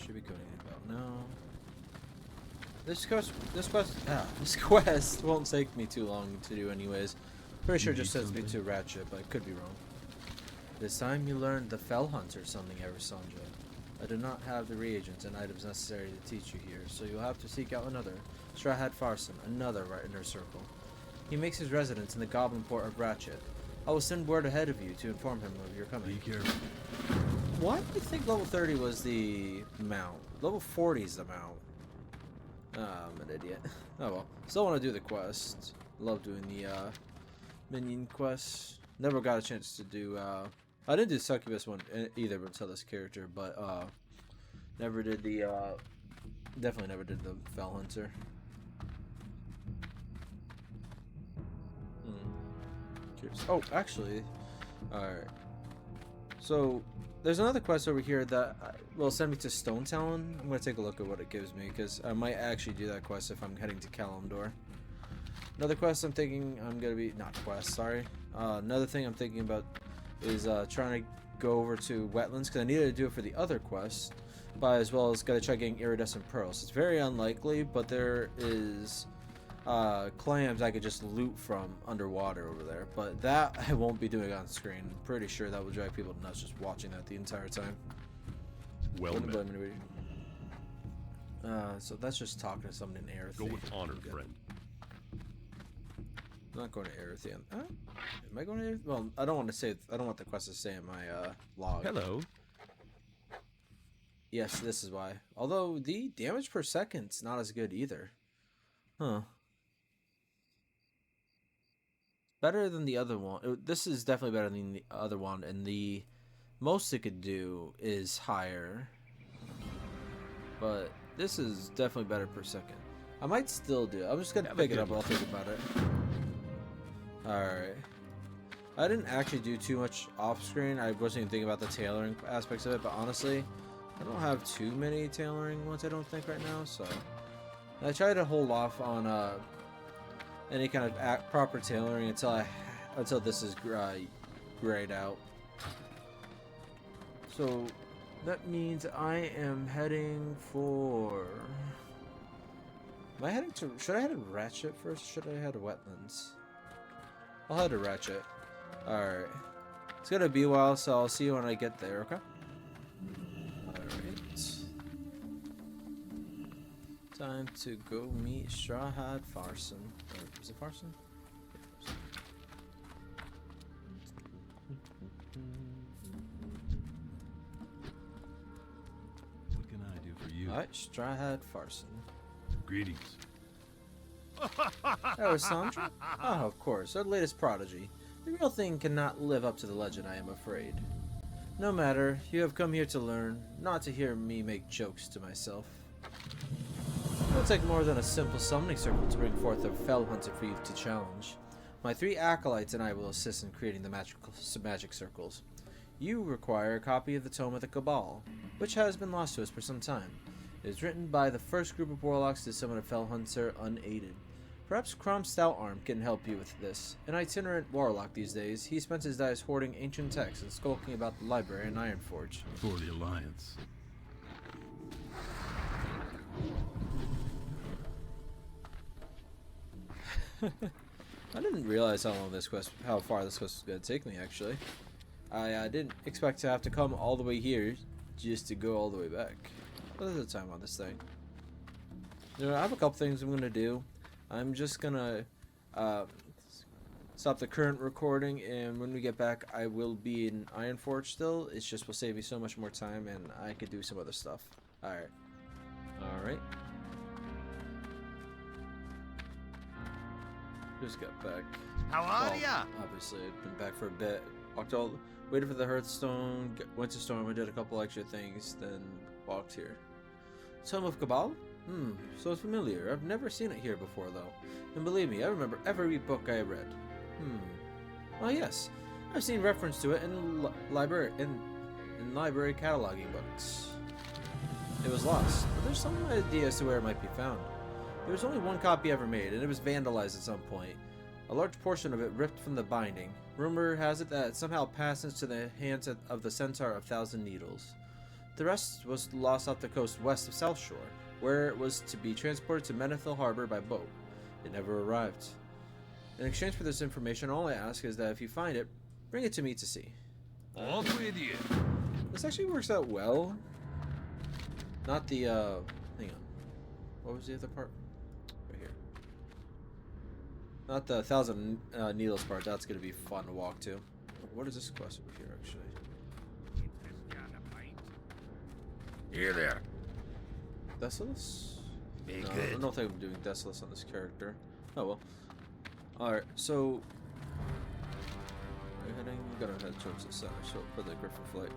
should be going about now. This quest won't take me too long to do anyways. Pretty sure it just sends me to Ratchet, but I could be wrong. This time you learned the Felhunter something, Arisandra. I do not have the reagents and items necessary to teach you here, so you'll have to seek out another. Strahad Farson, another right inner circle. He makes his residence in the Goblin Port of Ratchet. I will send word ahead of you to inform him of your coming. Be careful. Why do you think level 30 was the mount? Level 40 is the mount. I'm an idiot. Oh well. Still want to do the quest. Love doing the minion quests. Never got a chance to do I didn't do Succubus one either until this character, but never did the definitely never did the Felhunter. Oh, actually, alright. So there's another quest over here that will send me to Stone Talon. I'm gonna take a look at what it gives me because I might actually do that quest if I'm heading to Kalimdor. Another quest I'm thinking I'm gonna be sorry. Another thing I'm thinking about is trying to go over to Wetlands because I needed to do it for the other quest, but as well as gotta try getting iridescent pearls. It's very unlikely, but there is clams I could just loot from underwater over there, but that I won't be doing on screen. I'm pretty sure that will drive people nuts just watching that the entire time. Well met. So that's just talking to someone in Air. Go with honor, friend. I'm not going to Laurethiel. Am I going to Laurethiel? Well, I don't want to say. I don't want the quest to stay in my log. Hello. Yes, this is why. Although the damage per second's not as good either. Huh. Better than the other one. This is definitely better than the other one, and the most it could do is higher. But this is definitely better per second. I might still do it. I'm just gonna pick it up. I'll think about it. Alright. I didn't actually do too much off screen. I wasn't even thinking about the tailoring aspects of it, but honestly, I don't have too many tailoring ones, I don't think, right now, so I try to hold off on any kind of proper tailoring until this is grayed out. So that means I am heading for. Am I heading to? Should I head to Ratchet first? Or should I head to Wetlands? I'll head to Ratchet. All right. It's gonna be a while, so I'll see you when I get there. Okay. All right. Time to go meet Strahad Farson. Or, is it Farson? Yeah, What can I do for you? Alright, Strahad Farson. Greetings. Arisandra? Oh, of course, our latest prodigy. The real thing cannot live up to the legend, I am afraid. No matter, you have come here to learn, not to hear me make jokes to myself. It will take more than a simple summoning circle to bring forth a Felhunter for you to challenge. My 3 acolytes and I will assist in creating the magic circles. You require a copy of the Tome of the Cabal, which has been lost to us for some time. It is written by the first group of warlocks to summon a Felhunter unaided. Perhaps Crom Stoutarm can help you with this. An itinerant warlock these days, he spends his days hoarding ancient texts and skulking about the library in Ironforge. For the Alliance. I didn't realize how far this quest was going to take me, actually. I didn't expect to have to come all the way here just to go all the way back. What is the time on this thing? You know, I have a couple things I'm going to do. I'm just going to stop the current recording, and when we get back, I will be in Ironforge still. It's just will save me so much more time, and I could do some other stuff. Alright. Alright. Just got back. How are ya? Obviously, I've been back for a bit. Waited for the Hearthstone, went to Storm, I did a couple extra things, then walked here. Tome of Cabal? So familiar. I've never seen it here before, though. And believe me, I remember every book I read. Oh yes, I've seen reference to it in library cataloging books. It was lost, but there's some idea as to where it might be found. There was only one copy ever made, and it was vandalized at some point. A large portion of it ripped from the binding. Rumor has it that it somehow passed into the hands of the Centaur of Thousand Needles. The rest was lost off the coast west of South Shore, where it was to be transported to Menethil Harbor by boat. It never arrived. In exchange for this information, all I ask is that if you find it, bring it to me to see. Off with you. This actually works out well. Not the, hang on. What was the other part? Right here. Not the 1,000 needles part. That's going to be fun to walk to. What is this quest over here, actually? Here there. Desolus? Be No, good. I don't think I'm doing Desolus on this character. Oh well. Alright, so... We're heading... I'm gonna head towards the center, so for the Griffin flight.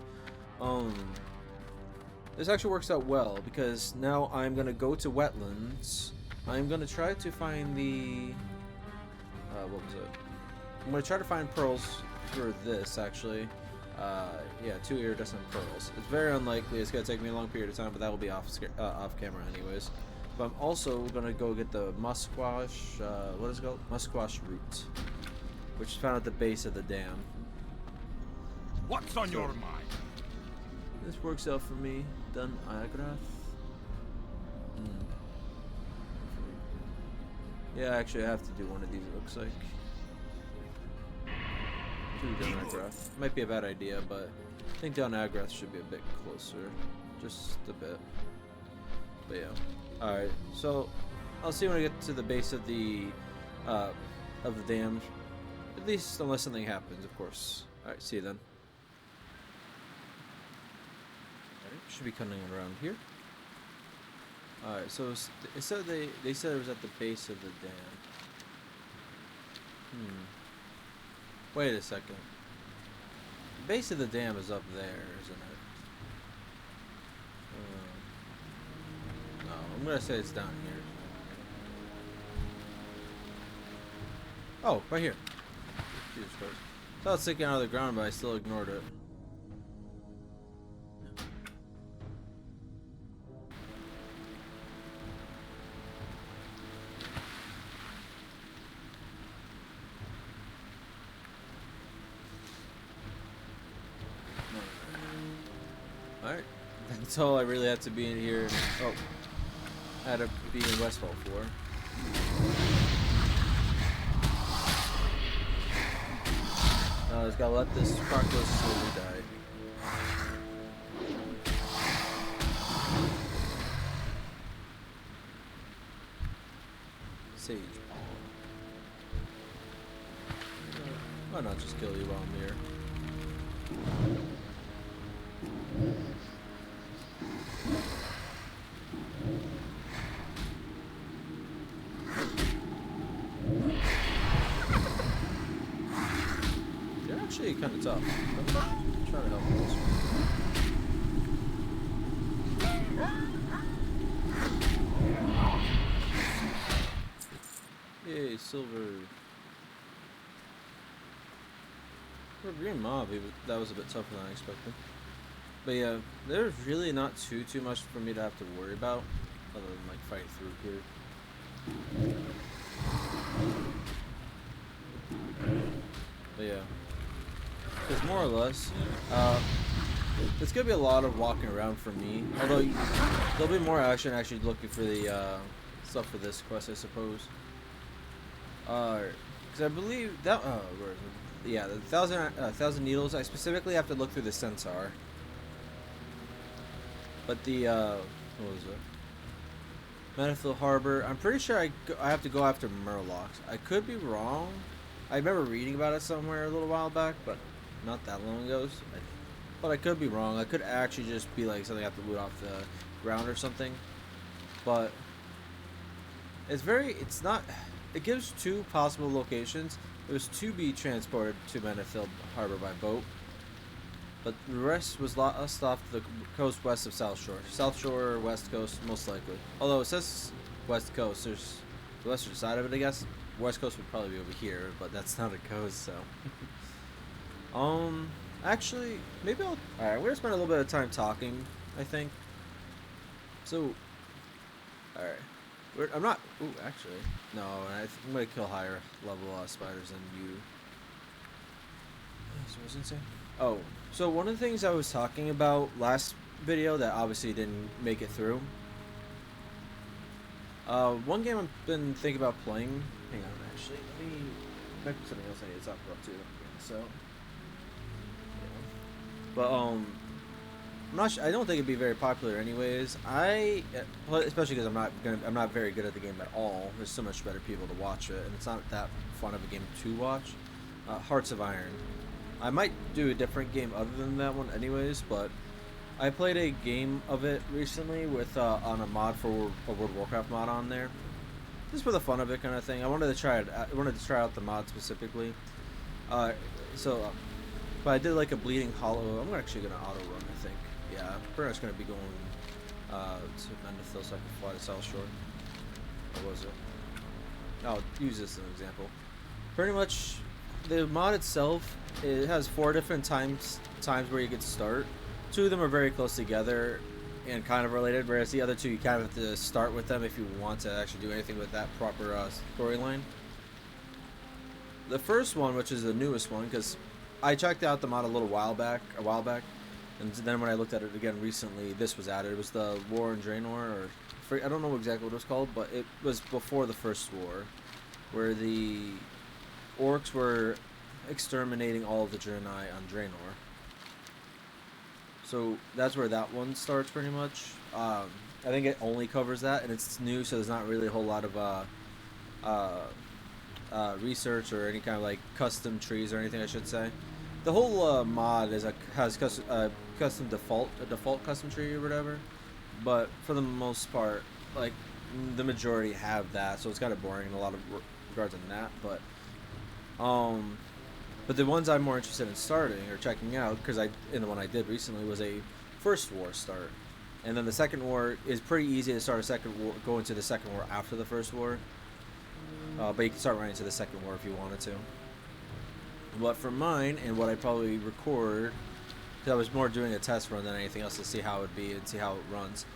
This actually works out well, because now I'm gonna go to wetlands. I'm gonna try to find the... what was it? I'm gonna try to find pearls for this, actually. Yeah, 2 iridescent pearls. It's very unlikely. It's gonna take me a long period of time, but that will be off camera anyways. But I'm also gonna go get the musquash. What is it called? Musquash root, which is found at the base of the dam. What's on your mind? This works out for me. Dun Agrath. Yeah, actually, I have to do one of these. It looks like. Donagrath. Might be a bad idea, but I think Donagrath should be a bit closer. Just a bit. But yeah. Alright, so I'll see when I get to the base of the dam. At least unless something happens, of course. Alright, see you then. Alright, should be coming around here. Alright, so it said they said it was at the base of the dam. Wait a second. The base of the dam is up there, isn't it? No, I'm gonna say it's down here. Oh, right here. Jesus Christ. I thought it's sticking out of the ground, but I still ignored it. Alright, that's all I really have to be in here. Oh, I had to be in Westfall for. I just gotta let this cockroach slowly die. Sage palm. Why not just kill you while I'm here? They're actually kind of tough. I'm trying to help with this one. Yay, silver. For a green mob, that was a bit tougher than I expected. But yeah, there's really not too much for me to have to worry about, other than like fight through here. But yeah, because more or less, it's gonna be a lot of walking around for me. Although there'll be more action actually looking for the stuff for this quest, I suppose. Because I believe that where is it? Yeah, the 1,000 needles. I specifically have to look through the centaur. But the what was it? Menethil Harbor. I'm pretty sure I have to go after Murlocs. I could be wrong. I remember reading about it somewhere a little while back, but not that long ago. But I could be wrong. I could actually just be like something I have to loot off the ground or something. But it's not. It gives 2 possible locations. It was to be transported to Menethil Harbor by boat, but the rest was lost off the coast west of South Shore. South Shore or West Coast, most likely. Although it says West Coast, there's the western side of it, I guess. West Coast would probably be over here, but that's not a coast, so. Actually, maybe I'll. Alright, we're gonna spend a little bit of time talking, I think. So, alright. I'm not. Ooh, actually, no. I'm gonna kill higher level spiders than you. So what was I saying? Oh, so one of the things I was talking about last video that obviously didn't make it through. One game I've been thinking about playing. Hang on, actually, let me make something else I need to talk about too. So, yeah. But I'm not. I don't think it'd be very popular, anyways. Especially because I'm not very good at the game at all. There's so much better people to watch it, and it's not that fun of a game to watch. Hearts of Iron. I might do a different game other than that one, anyways. But I played a game of it recently with on a mod for a World of Warcraft mod on there, just for the fun of it, kind of thing. I wanted to try it. I wanted to try out the mod specifically. But I did like a Bleeding Hollow. I'm actually gonna auto run, I think. Yeah, I'm pretty much gonna be going to Laurethiel so I can fly to South Shore. Or was it? I'll use this as an example. Pretty much, the mod itself, it has 4 different times where you could start. 2 of them are very close together and kind of related, whereas the other 2 you kind of have to start with them if you want to actually do anything with that proper storyline. The first one, which is the newest one, because I checked out the mod a while back, and then when I looked at it again recently, this was added. It was the War in Draenor, I don't know exactly what it was called, but it was before the first war, where the orcs were exterminating all of the Draenei on Draenor. So that's where that one starts, pretty much. I think it only covers that, and it's new, so there's not really a whole lot of research or any kind of like custom trees or anything, I should say. The whole mod has custom default custom tree or whatever, but for the most part, like the majority have that, so it's kind of boring in a lot of regards on that. But the ones I'm more interested in starting or checking out, because the one I did recently was a first war start, and then the second war is pretty easy to start a second war, go into the second war after the first war. But you can start running into the second war if you wanted to. But for mine, and what I probably record, because I was more doing a test run than anything else to see how it would be and see how it runs,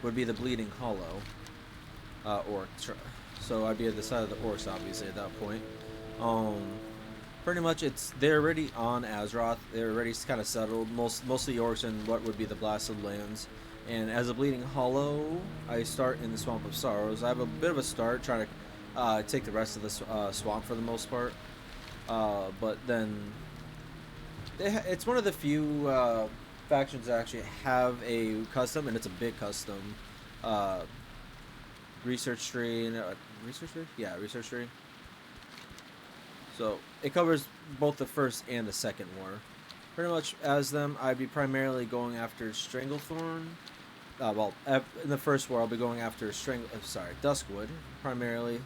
would be the Bleeding Hollow orc. So I'd be at the side of the orcs, obviously, at that point. Pretty much, they're already on Azeroth. They're already kind of settled. Most of the orcs in what would be the Blasted Lands. And as a Bleeding Hollow, I start in the Swamp of Sorrows. I have a bit of a start trying to take the rest of the swamp for the most part. But then it's one of the few factions that actually have a custom, and it's a big custom research tree. Research tree? Yeah, research tree. So it covers both the first and the second war. Pretty much as them, I'd be primarily going after Stranglethorn. In the first war, I'll be going after Duskwood primarily.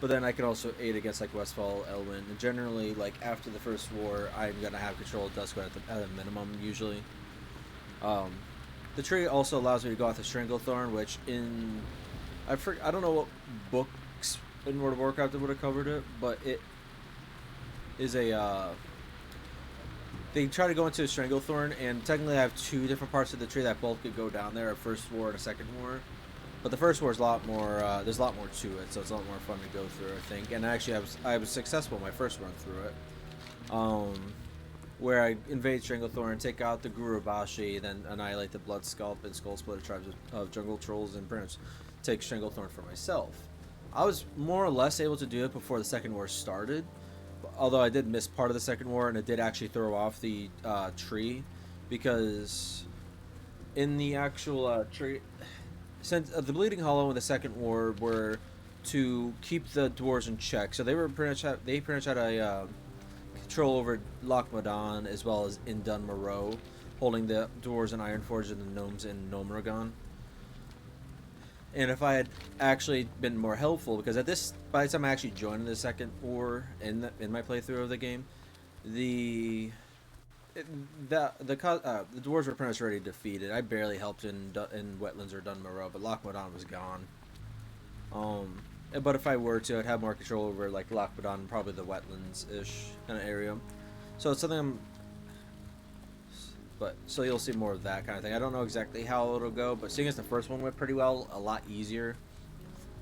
But then I can also aid against like Westfall, Elwyn, and generally, like after the first war, I'm gonna have control of Duskwood at a minimum usually. The tree also allows me to go after Stranglethorn, which I don't know what books in World of Warcraft that would have covered it, but it is they try to go into Stranglethorn, and technically I have 2 different parts of the tree that both could go down there, a first war and a second war. But the first war is a lot more, there's a lot more to it, so it's a lot more fun to go through, I think. And actually, I was successful in my first run through it. Where I invade Stranglethorn, take out the Gurubashi, then annihilate the Blood Scalp and Skull Splitter tribes of jungle trolls, and pretty much take Stranglethorn for myself. I was more or less able to do it before the second war started, although I did miss part of the second war, and it did actually throw off the tree, because in the actual tree... Since the Bleeding Hollow and the Second War were to keep the dwarves in check, so they pretty much had a control over Loch Modan as well as in Dun Moreau, holding the dwarves in Ironforge and the gnomes in Gnomeregan. And if I had actually been more helpful, because by the time I actually joined the Second War in my playthrough of the game, the dwarves were pretty much already defeated. I barely helped in Wetlands or Dun Moreau, but Loch Modan was gone. But if I were to, I'd have more control over like Loch Modan and probably the Wetlands-ish kind of area. So it's something so you'll see more of that kind of thing. I don't know exactly how it'll go, but seeing as the first one went pretty well, a lot easier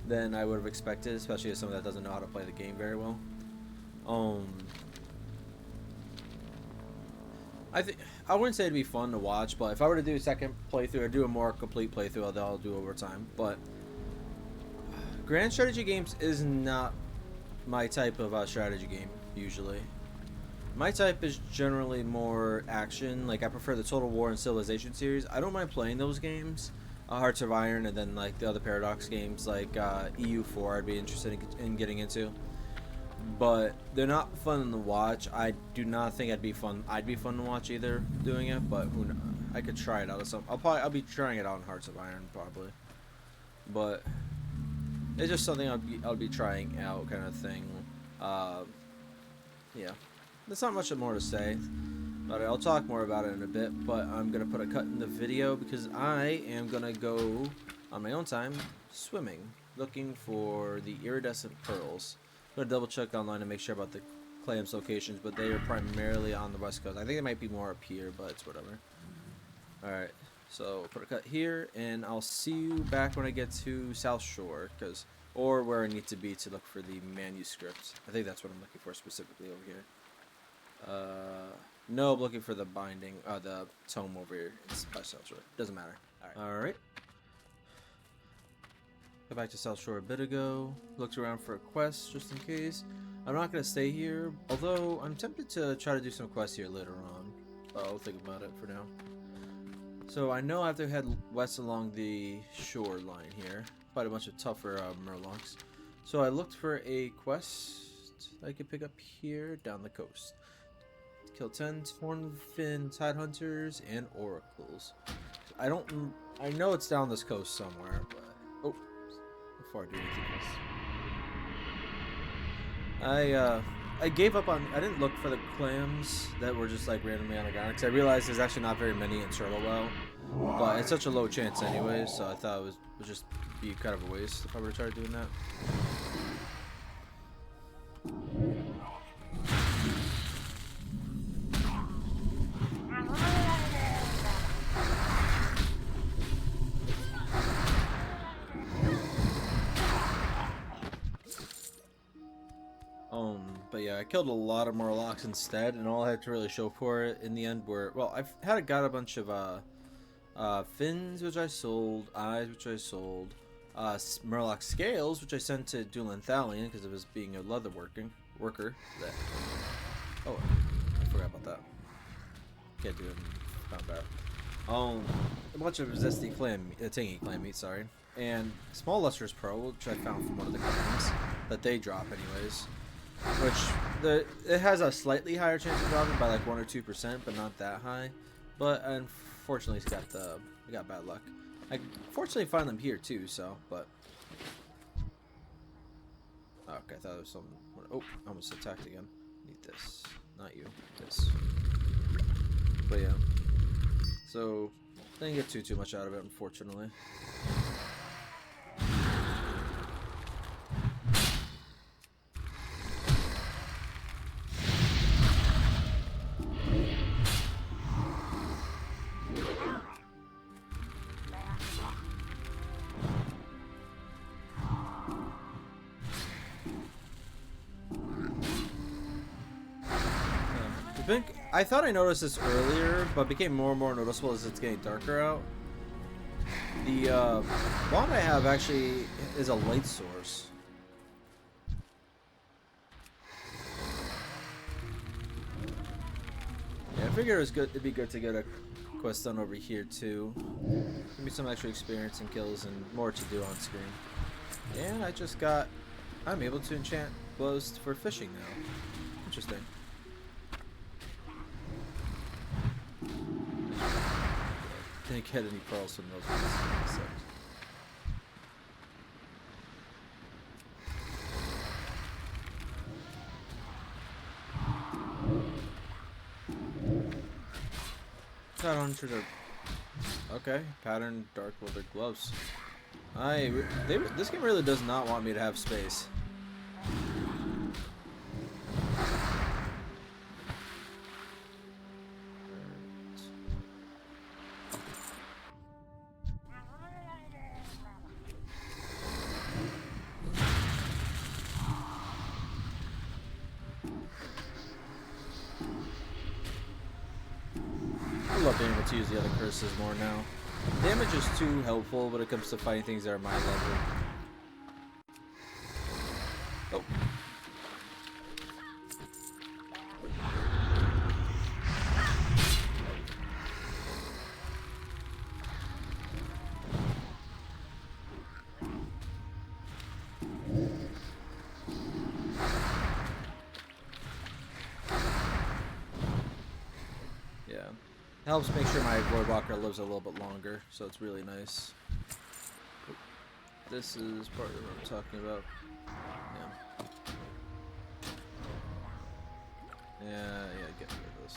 than I would have expected, especially as someone that doesn't know how to play the game very well. I think I wouldn't say it'd be fun to watch, but if I were to do a second playthrough or do a more complete playthrough, I'll do over time. But grand strategy games is not my type of strategy game usually. My type is generally more action. Like I prefer the Total War and Civilization series. I don't mind playing those games, Hearts of Iron, and then like the other Paradox games like EU4. I'd be interested in getting into, but they're not fun to watch. I do not think I'd be fun to watch either doing it. But who knows? I could try it out. I'll be trying it out in Hearts of Iron probably, but it's just something I'll be trying out kind of thing. Yeah. There's not much more to say about it. I'll talk more about it in a bit, but I'm going to put a cut in the video because I am going to go on my own time swimming, looking for the iridescent pearls. I'm going to double check online to make sure about the clams locations, but they are primarily on the west coast. I think they might be more up here, but it's whatever. Alright, so put a cut here, and I'll see you back when I get to South Shore, or where I need to be to look for the manuscript. I think that's what I'm looking for specifically over here. No, I'm looking for the binding, the tome over here. It's by South Shore. Doesn't matter. Alright. Go back to South Shore a bit ago. Looked around for a quest just in case. I'm not going to stay here, although I'm tempted to try to do some quests here later on. I'll think about it for now. So I know I have to head west along the shoreline here. Quite a bunch of tougher Murlocs. So I looked for a quest I could pick up here down the coast. Kill 10 hornfin tidehunters and oracles. I know it's down this coast somewhere, but before I do anything else, I gave up on. I didn't look for the clams that were just like randomly on the ground because I realized there's actually not very many in Turtlewell, but it's such a low chance anyway, so I thought it would just be kind of a waste if I were to try doing that. But yeah, I killed a lot of Murlocs instead, and all I had to really show for it in the end were, well, got a bunch of fins, which I sold, eyes, which I sold, Murloc scales, which I sent to Dulanthalion because it was being a leather worker. Oh, I forgot about that. Can't do it in combat. A bunch of resisty tangy clam meat, sorry, and small lustrous pearl, which I found from one of the clams that they drop anyways. Which it has a slightly higher chance of dropping by like 1 or 2%, but not that high. But unfortunately, we got bad luck. I fortunately find them here too. So, but okay, I thought it was something. Oh, I almost attacked again. Need this, not you. This. But yeah. So didn't get too much out of it, unfortunately. I thought I noticed this earlier, but became more and more noticeable as it's getting darker out. The wand I have actually is a light source. Yeah, I figured it'd be good to get a quest done over here too. Give me some extra experience and kills and more to do on screen. And I'm able to enchant glows for fishing now. Interesting. Didn't get any pearls from those ones. So. Okay, pattern dark welded gloves. This game really does not want me to have space. being able to use the other curses more now. Damage is too helpful when it comes to fighting things that are my level. Oh. Yeah. Helps make sure my Voidwalker lives a little bit longer, so it's really nice. This is part of what I'm talking about. Yeah, get rid of this.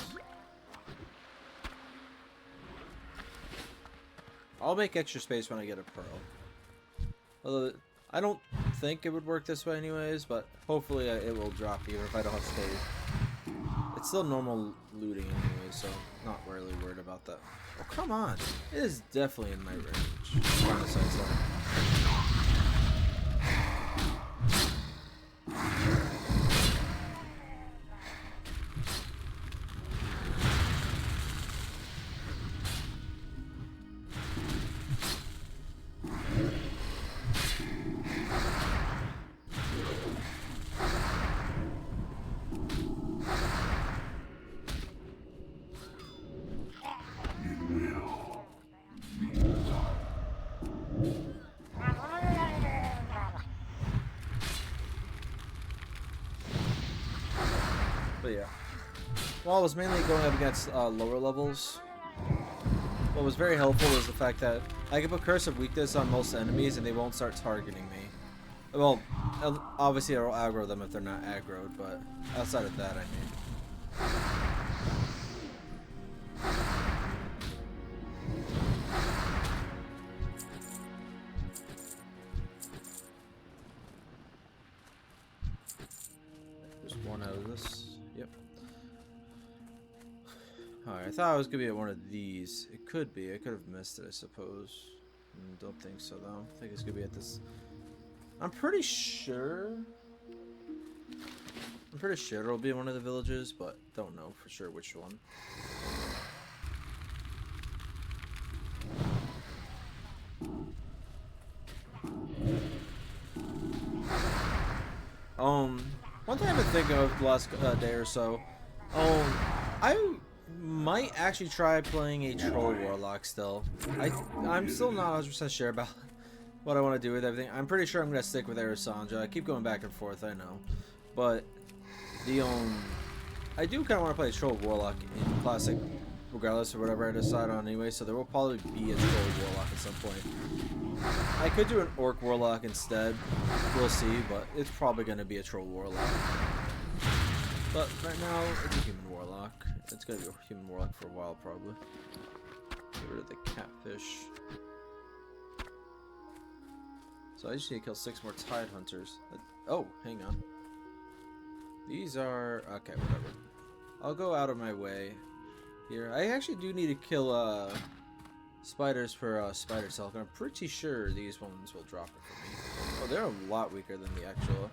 I'll make extra space when I get a pearl. Although, I don't think it would work this way anyways, but hopefully it will drop even if I don't have space. It's still normal looting anyway, so I'm not really worried about that. Oh, come on! It is definitely in my range. On the side side. But yeah. Well, I was mainly going up against lower levels. What was very helpful is the fact that I can put Curse of Weakness on most enemies and they won't start targeting me. Well, obviously I'll aggro them if they're not aggroed, but outside of that, I mean. There's one out of this. Yep. Alright, I thought I was gonna be at one of these. It could be. I could have missed it, I suppose. Don't think so, though. I think it's gonna be at this. I'm pretty sure it'll be in one of the villages, but don't know for sure which one. One thing I've been thinking of the last day or so, I might actually try playing a Troll Warlock still. I'm still not 100% sure about what I want to do with everything. I'm pretty sure I'm gonna stick with Arisandra. I keep going back and forth, I know, but the I do kind of want to play a Troll Warlock in Classic, regardless of whatever I decide on anyway. So there will probably be a Troll Warlock at some point. I could do an Orc Warlock instead. We'll see, but it's probably gonna be a Troll Warlock. But right now, it's a Human Warlock. It's gonna be a Human Warlock for a while, probably. Get rid of the catfish. So I just need to kill 6 more Tide Hunters. Oh, hang on. These are... okay, whatever. I'll go out of my way here. I actually do need to kill spiders for spider silk. I'm pretty sure these ones will drop it for me. Oh, they're a lot weaker than the actual...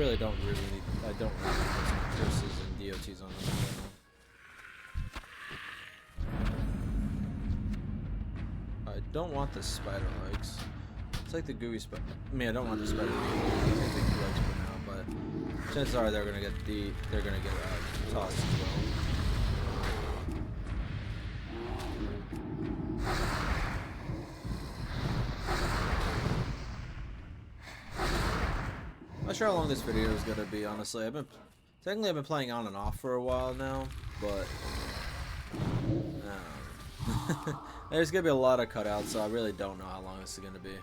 I don't really put some curses and DOTs on them in general. I don't want the spider legs. It's like the gooey spider. I mean, I don't want the spider legs for now, but chances are they're gonna get tossed as well. Not sure how long this video is gonna be, honestly. I've been playing on and off for a while now, but there's gonna be a lot of cutouts, so I really don't know how long this is gonna be.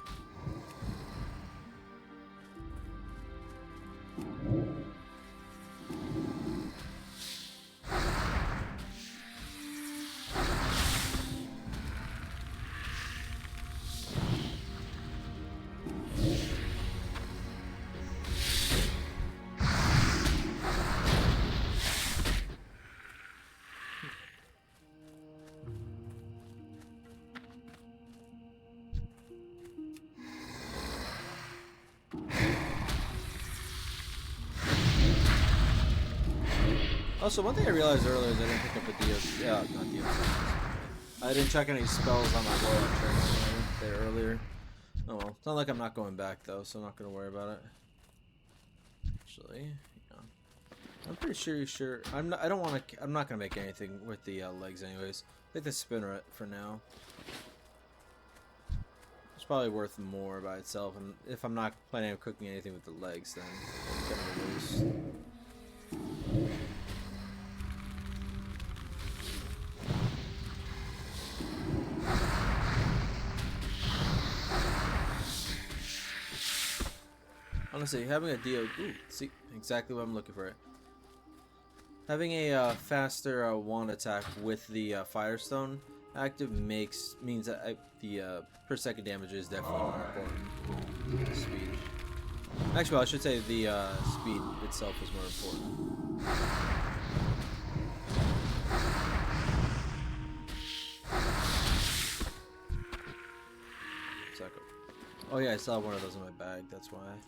Also, one thing I realized earlier is I didn't pick up a DLC. Yeah, not DLC. I didn't check any spells on my Warlock training when I went there earlier. Oh well, it's not like I'm not going back though, so I'm not gonna worry about it. Actually, yeah. I'm pretty sure. I'm not. I don't want to. I'm not gonna make anything with the legs, anyways. Take the spinner for now. It's probably worth more by itself, and if I'm not planning on cooking anything with the legs, then I'm gonna lose. Honestly, having a DO, see exactly what I'm looking for. Having a faster wand attack with the Firestone active means that the per second damage is definitely more important. Speed. Actually, I should say the speed itself is more important. Second. Oh yeah, I still have one of those in my bag. That's why.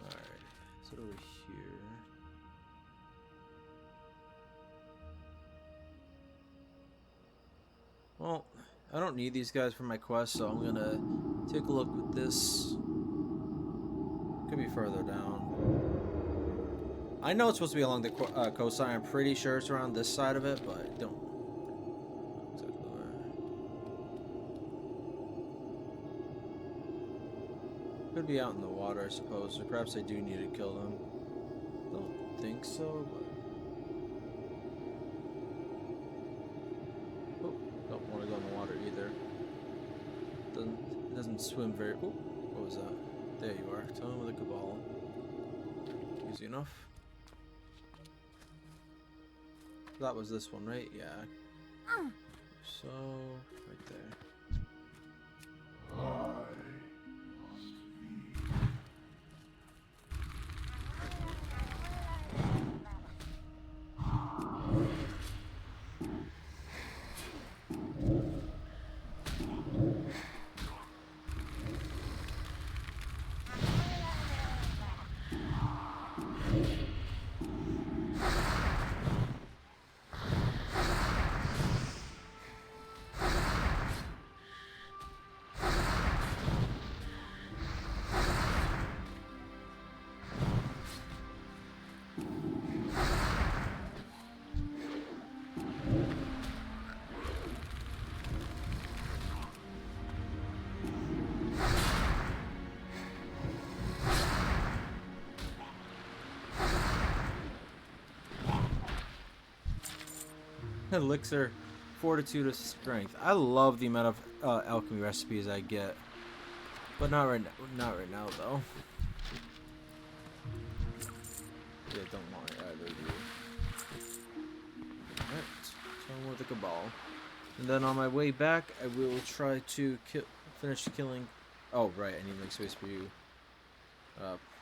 Alright, so over here. Well, I don't need these guys for my quest, so I'm gonna take a look with this. Could be further down. I know it's supposed to be along the coastline. I'm pretty sure it's around this side of it, but I don't know exactly where. Could be out in the water, I suppose, or perhaps I do need to kill them. Don't think so, but... Oh, don't want to go in the water either. It doesn't swim very... Oh, what was that? There you are. Tell him with a cabal. Easy enough. That was this one, right? Yeah. So, right there. Elixir, fortitude, of strength. I love the amount of alchemy recipes I get, but not right now. Not right now, though. Yeah, don't want it either. Alright, so with the cabal, and then on my way back, I will try to finish killing. Oh right, I need to make space for you.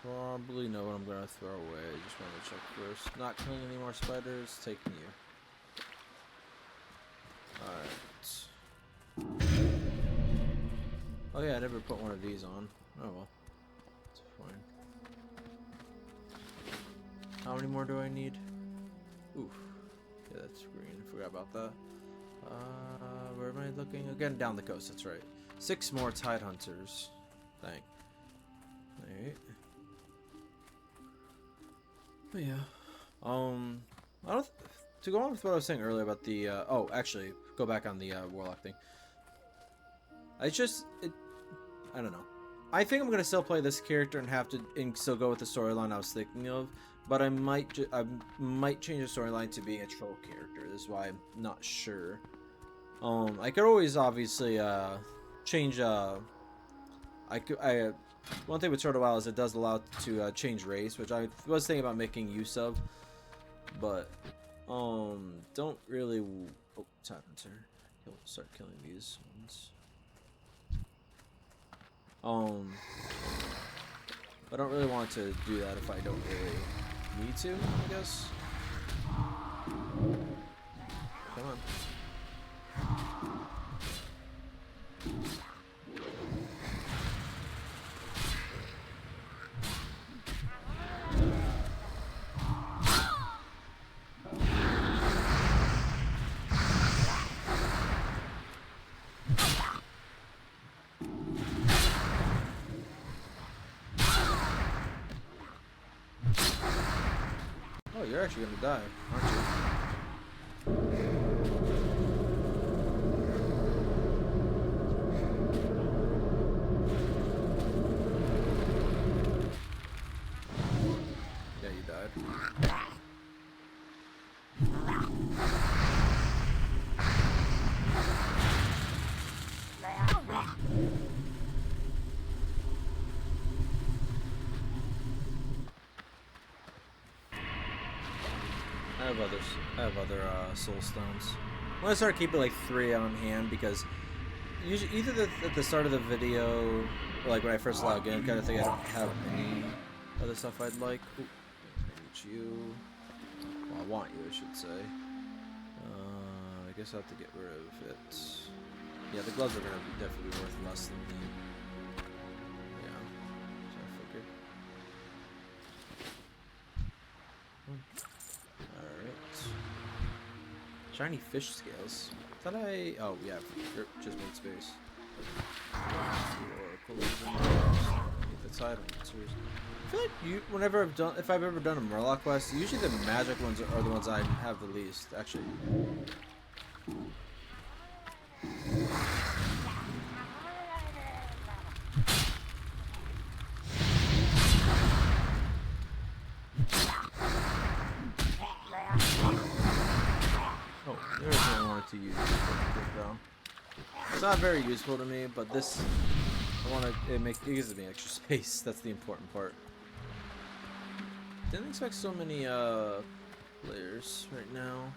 Probably know what I'm gonna throw away. Just want to check first. Not killing any more spiders. Taking you. Alright. Oh yeah, I never put one of these on. Oh well. It's fine. How many more do I need? Oof. Yeah, that's green. Forgot about that. Where am I looking? Again, down the coast, that's right. 6 more tide hunters. Dang. Alright. But yeah. I don't... To go on with what I was saying earlier about the, oh, actually, go back on the, Warlock thing. I don't know. I think I'm gonna still play this character and still go with the storyline I was thinking of, but I might change the storyline to being a troll character. This is why I'm not sure. I could always, obviously, change, one thing with Turtle WoW is it does allow to, change race, which I was thinking about making use of, but... don't really... Oh, Tide Hunter. He'll start killing these ones. I don't really want to do that if I don't really need to, I guess. Come on. Oh, you're actually gonna die, aren't you? Yeah, you died. I have other soul stones. I'm gonna start keeping like 3 on hand because usually either at the start of the video, or like when I first log in, kind of think I don't have any other stuff I'd like. Ooh, I need you. Well, I want you, I should say. I guess I have to get rid of it. Yeah, the gloves are gonna be definitely worth less than the. Yeah, so I figured. Alright. Shiny fish scales. Thought I. Oh, yeah, just made space. Oracle the title. I feel like whenever if I've ever done a Murloc quest, usually the magic ones are the ones I have the least, actually. Oh, there's what I wanted to use. It's not very useful to me, but this, it gives me extra space. That's the important part. Didn't expect so many players right now.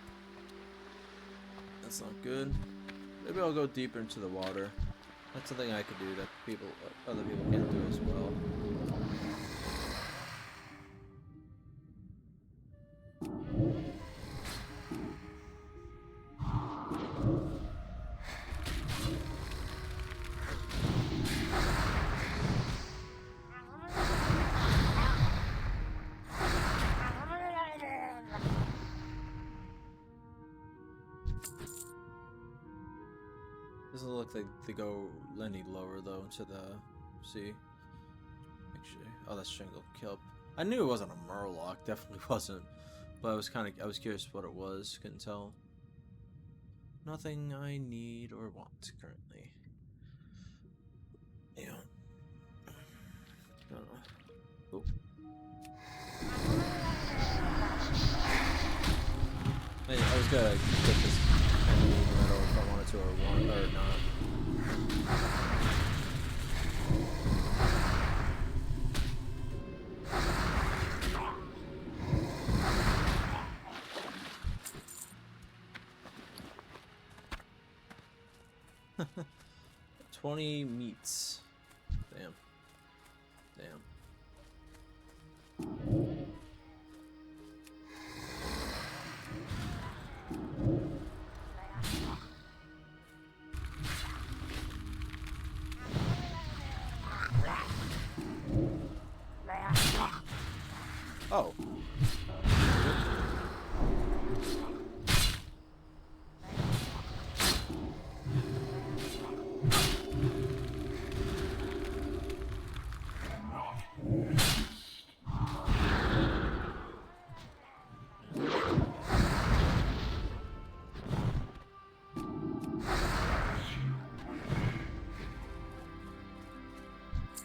That's not good. Maybe I'll go deeper into the water. That's something I could do that other people can't do as well. Doesn't look like they go any lower though into the sea. Actually, oh, that's Shingle Kelp. I knew it wasn't a Murloc, definitely wasn't. But I was curious what it was. Couldn't tell. Nothing I need or want currently. Yeah. Oh. I was gonna get this enemy metal if I wanted to or not. 20 meats. Damn. Damn. Oh.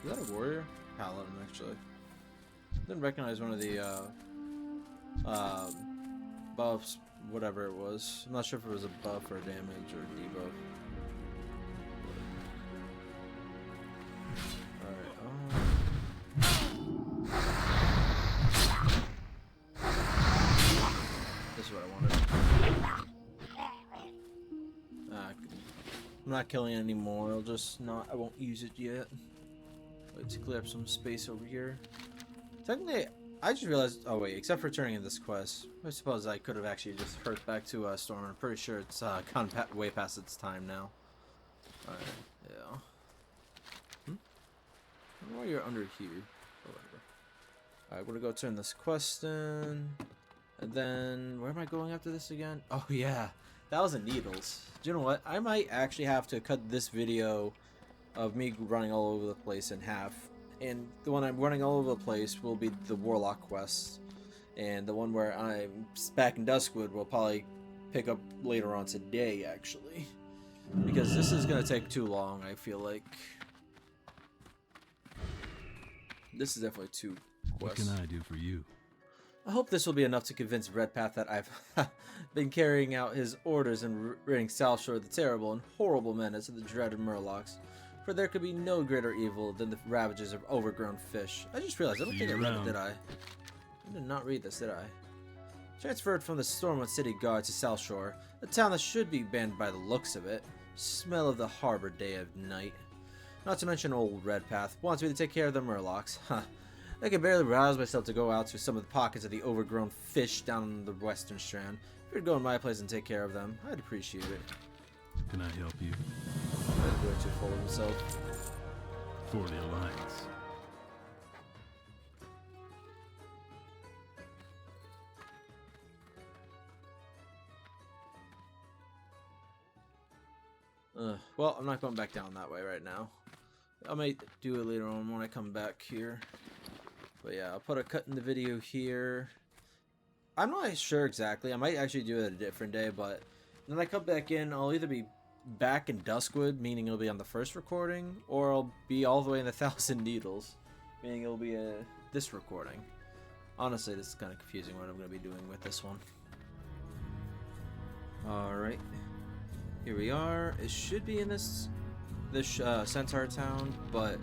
Is that a warrior? Paladin, actually. Didn't recognize one of the buffs, whatever it was. I'm not sure if it was a buff or a damage or a debuff. This is what I wanted. I'm not killing it anymore. I'll just not. I won't use it yet. Let's clear up some space over here. Technically, I just realized. Oh wait, except for turning in this quest, I suppose I could have actually just hurried back to Storm. I'm pretty sure it's gone way past its time now. Alright, yeah. I don't know why you're under here. Oh, whatever. Alright, we're gonna go turn this quest in. And then, where am I going after this again? Oh yeah, 1,000 needles. Do you know what? I might actually have to cut this video of me running all over the place in half. And the one I'm running all over the place will be the Warlock quest. And the one where I'm back in Duskwood will probably pick up later on today, actually. Because this is going to take too long, I feel like. This is definitely too quests. What can I do for you? I hope this will be enough to convince Redpath that I've been carrying out his orders and ridding Southshore of the terrible and horrible menace of the dreaded Murlocs. For there could be no greater evil than the ravages of overgrown fish. I just realized, I don't think I read it, did I? I did not read this, did I? Transferred from the Stormwood City Guard to Southshore, a town that should be banned by the looks of it. Smell of the harbor day of night. Not to mention old Redpath wants me to take care of the Murlocs. Huh. I can barely rouse myself to go out to some of the pockets of the overgrown fish down the western strand. If you'd go in my place and take care of them, I'd appreciate it. Can I help you? He's way too full of himself. For the Alliance. Well, I'm not going back down that way right now. I might do it later on when I come back here. But yeah, I'll put a cut in the video here. I'm not sure exactly. I might actually do it a different day, but when I come back in, I'll either be back in Duskwood, meaning it'll be on the first recording, or I'll be all the way in the Thousand Needles, meaning it'll be this recording. Honestly, this is kind of confusing what I'm going to be doing with this one. Alright. Here we are. It should be in this Centaur town, but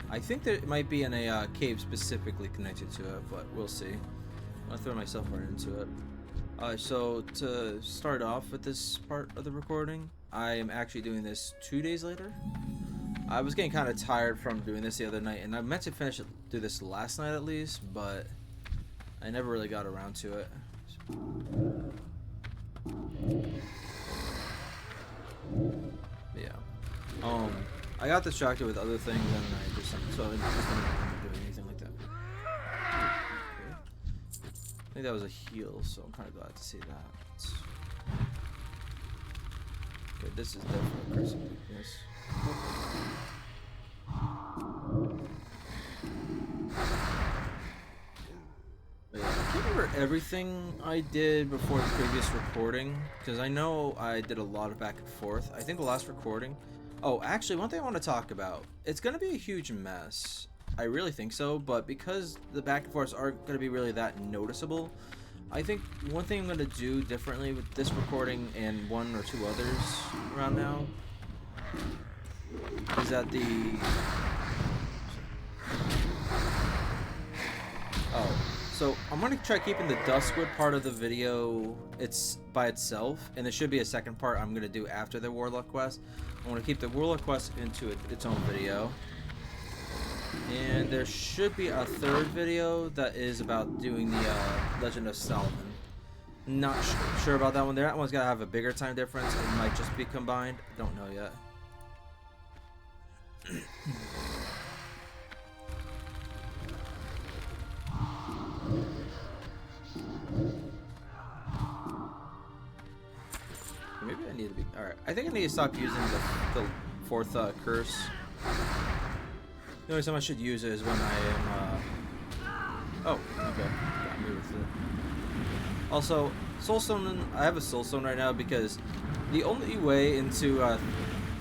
I think that it might be in a cave specifically connected to it, but we'll see. I'll throw myself right into it. So to start off with this part of the recording, I am actually doing this 2 days later. I was getting kind of tired from doing this the other night, and I meant to do this last night at least, but I never really got around to it. Yeah. I got distracted with other things, and I just didn't do anything like that. Okay. I think that was a heal, so I'm kind of glad to see that. Okay, this is definitely a curse of weakness. Wait, I can't remember everything I did before the previous recording, because I know I did a lot of back and forth. I think the last recording... Oh, actually, one thing I want to talk about. It's going to be a huge mess. I really think so, but because the back and forths aren't going to be really that noticeable, I think one thing I'm going to do differently with this recording and one or two others around now is that the... So I'm going to try keeping the Duskwood part of the video by itself, and there should be a second part I'm going to do after the Warlock quest. I want to keep the Warlock quest into its own video. And there should be a third video that is about doing the Legend of Stalvan. Not sure about that one. That one's got to have a bigger time difference. It might just be combined. I don't know yet. Maybe I need to be... Alright, I think I need to stop using the fourth curse. The only time I should use it is when I am... Oh, okay. Got me with it. Also, Soulstone... I have a Soulstone right now because the only way into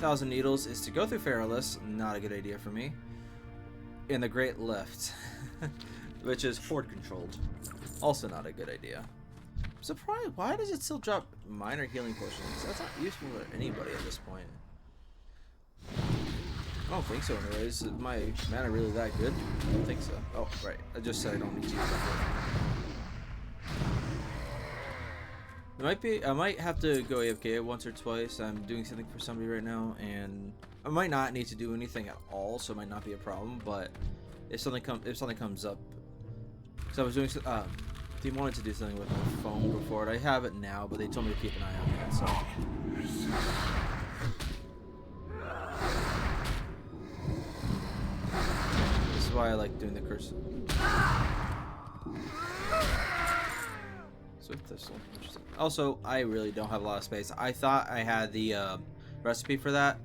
Thousand Needles is to go through Feralus. Not a good idea for me. And the Great Lift, which is Horde controlled. Also not a good idea. I'm surprised. Why does it still drop minor healing potions? That's not useful to anybody at this point. I don't think so anyways. Is my mana really that good? I don't think so. Oh, right. I just said I don't need to use that. I might have to go AFK once or twice. I'm doing something for somebody right now, and I might not need to do anything at all, so it might not be a problem. But if something comes up, because I was doing they wanted to do something with my phone before it. I have it now, but they told me to keep an eye on it. So. This is why I like doing the curse. Swift Thistle. Interesting. Also, I really don't have a lot of space. I thought I had the recipe for that.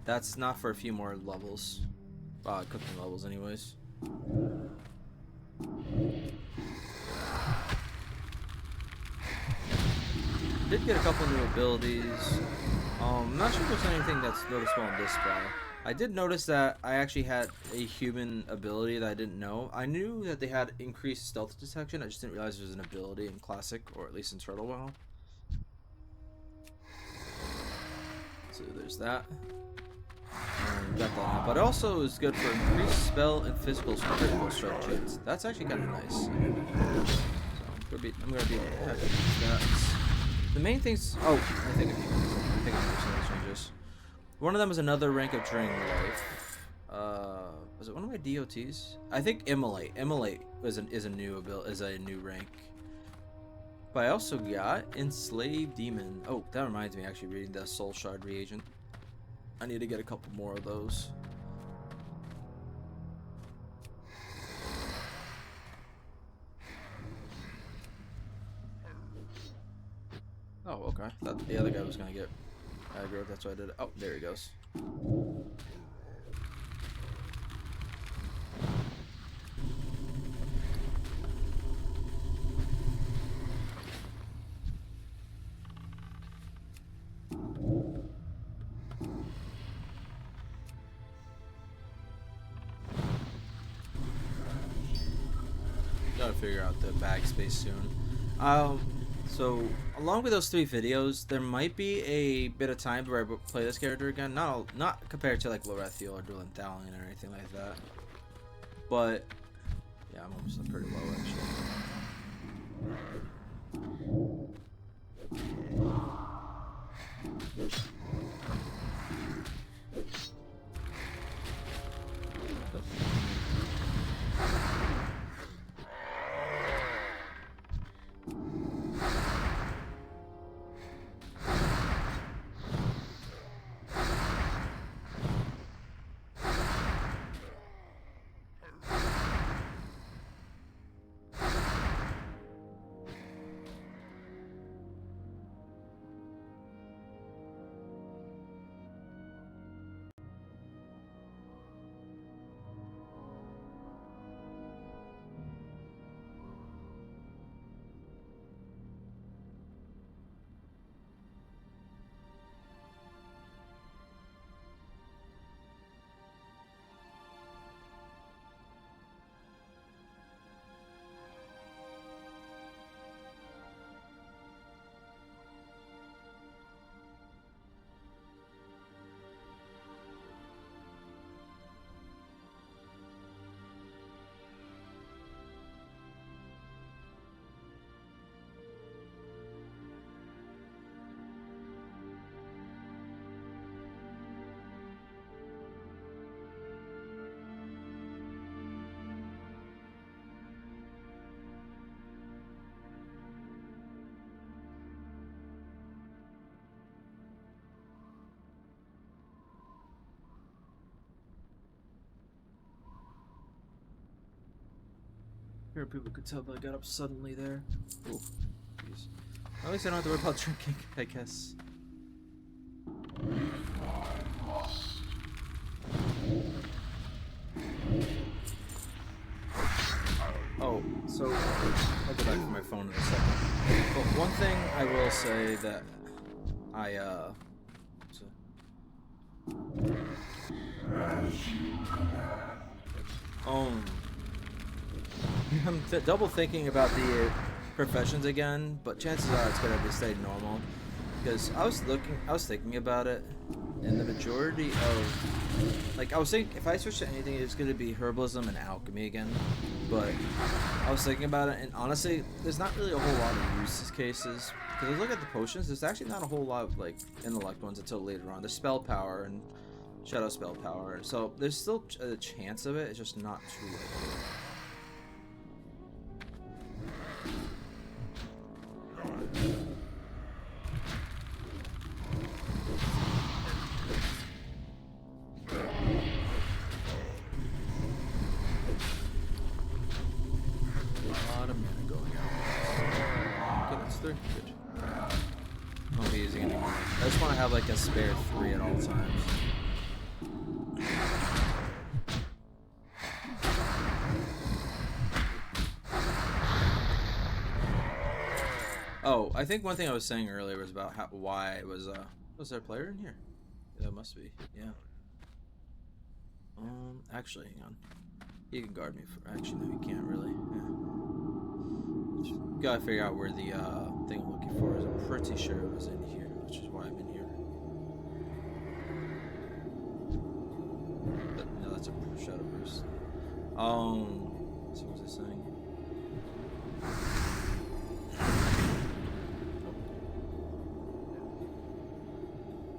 That's not for a few more levels. Cooking levels anyways. Did get a couple new abilities. Not sure if there's anything that's noticeable in this spell. I did notice that I actually had a human ability that I didn't know. I knew that they had increased stealth detection. I just didn't realize there was an ability in Classic, or at least in Turtle WoW. So there's that. Got that out. But it also is good for increased spell and physical critical strike chance. That's actually kind of nice. So I'm gonna be happy with that. The main things. Oh, I think I know some of these changes. One of them is another rank of Drain Life. Was it one of my DOTs? I think Immolate. Immolate is a new rank. But I also got Enslaved Demon. Oh, that reminds me, actually reading the Soul Shard reagent. I need to get a couple more of those. Oh, okay. Thought the other guy was gonna get aggro. That's why I did it. Oh, there he goes. Gotta figure out the bag space soon. So along with those 3 videos, there might be a bit of time where I play this character again. Not compared to like Laurethiel or Thallion or anything like that. But yeah, I'm almost pretty low actually. Here, people could tell that I got up suddenly there. Oh, jeez. At least I don't have to worry about drinking, I guess. Oh, so I'll go back to my phone in a second. But one thing I will say that I'm double thinking about the professions again, but chances are it's gonna be stay normal. Because I was thinking about it, and the majority of, like, I was thinking if I switch to anything, it's gonna be herbalism and alchemy again. But I was thinking about it, and honestly, there's not really a whole lot of use cases. Because I look at the potions, there's actually not a whole lot of like intellect ones until later on. There's spell power and shadow spell power, so there's still a chance of it. It's just not too likely. Won't be using anymore. I just want to have like a spare 3 at all times. Oh, I think one thing I was saying earlier was about why I was there a player in here? Yeah, it must be. Yeah. Actually, hang on. He can guard me for. Actually, no, he can't really. Yeah. Just gotta figure out where the thing I'm looking for is. I'm pretty sure it was in here, which is why I'm in here. But, no, that's a shadow burst. So what was I saying?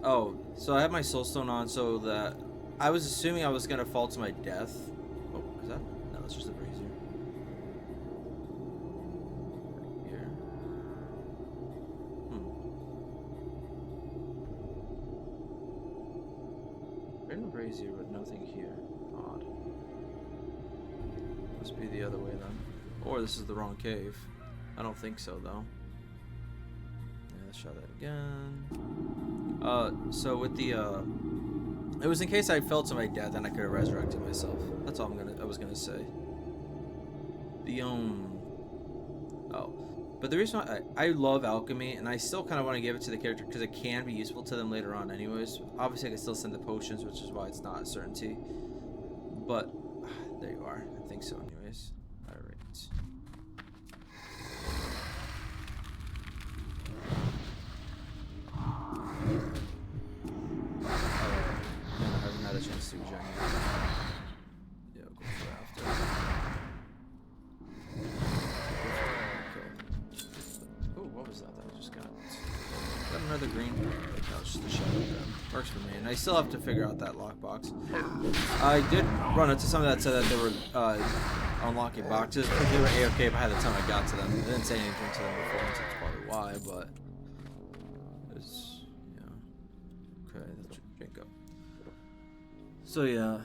Oh, so I have my soulstone on so that I was assuming I was gonna fall to my death. Oh, is that? No, that's just a brazier. Right here. Random brazier, but nothing here. Odd. Must be the other way then. Or this is the wrong cave. I don't think so though. Yeah, let's try that again. So with the it was in case I fell to my death and I could have resurrected myself. That's all I was gonna say. The oh, but the reason why I love alchemy and I still kind of want to give it to the character because it can be useful to them later on anyways. Obviously I can still send the potions, which is why it's not a certainty. But there you are. I think so anyways. All right. I haven't had a chance to regenerate. Yeah, I'll go for it after. Oh, what was that I just got? Is that another green? No, it's just a shadow gem. Works for me. And I still have to figure out that lockbox. I did run into someone that said that they were unlocking boxes, but they were AFK by the time I got to them. I didn't say anything to them before, so that's probably why, but it's, yeah. Okay, let's drink up. So yeah,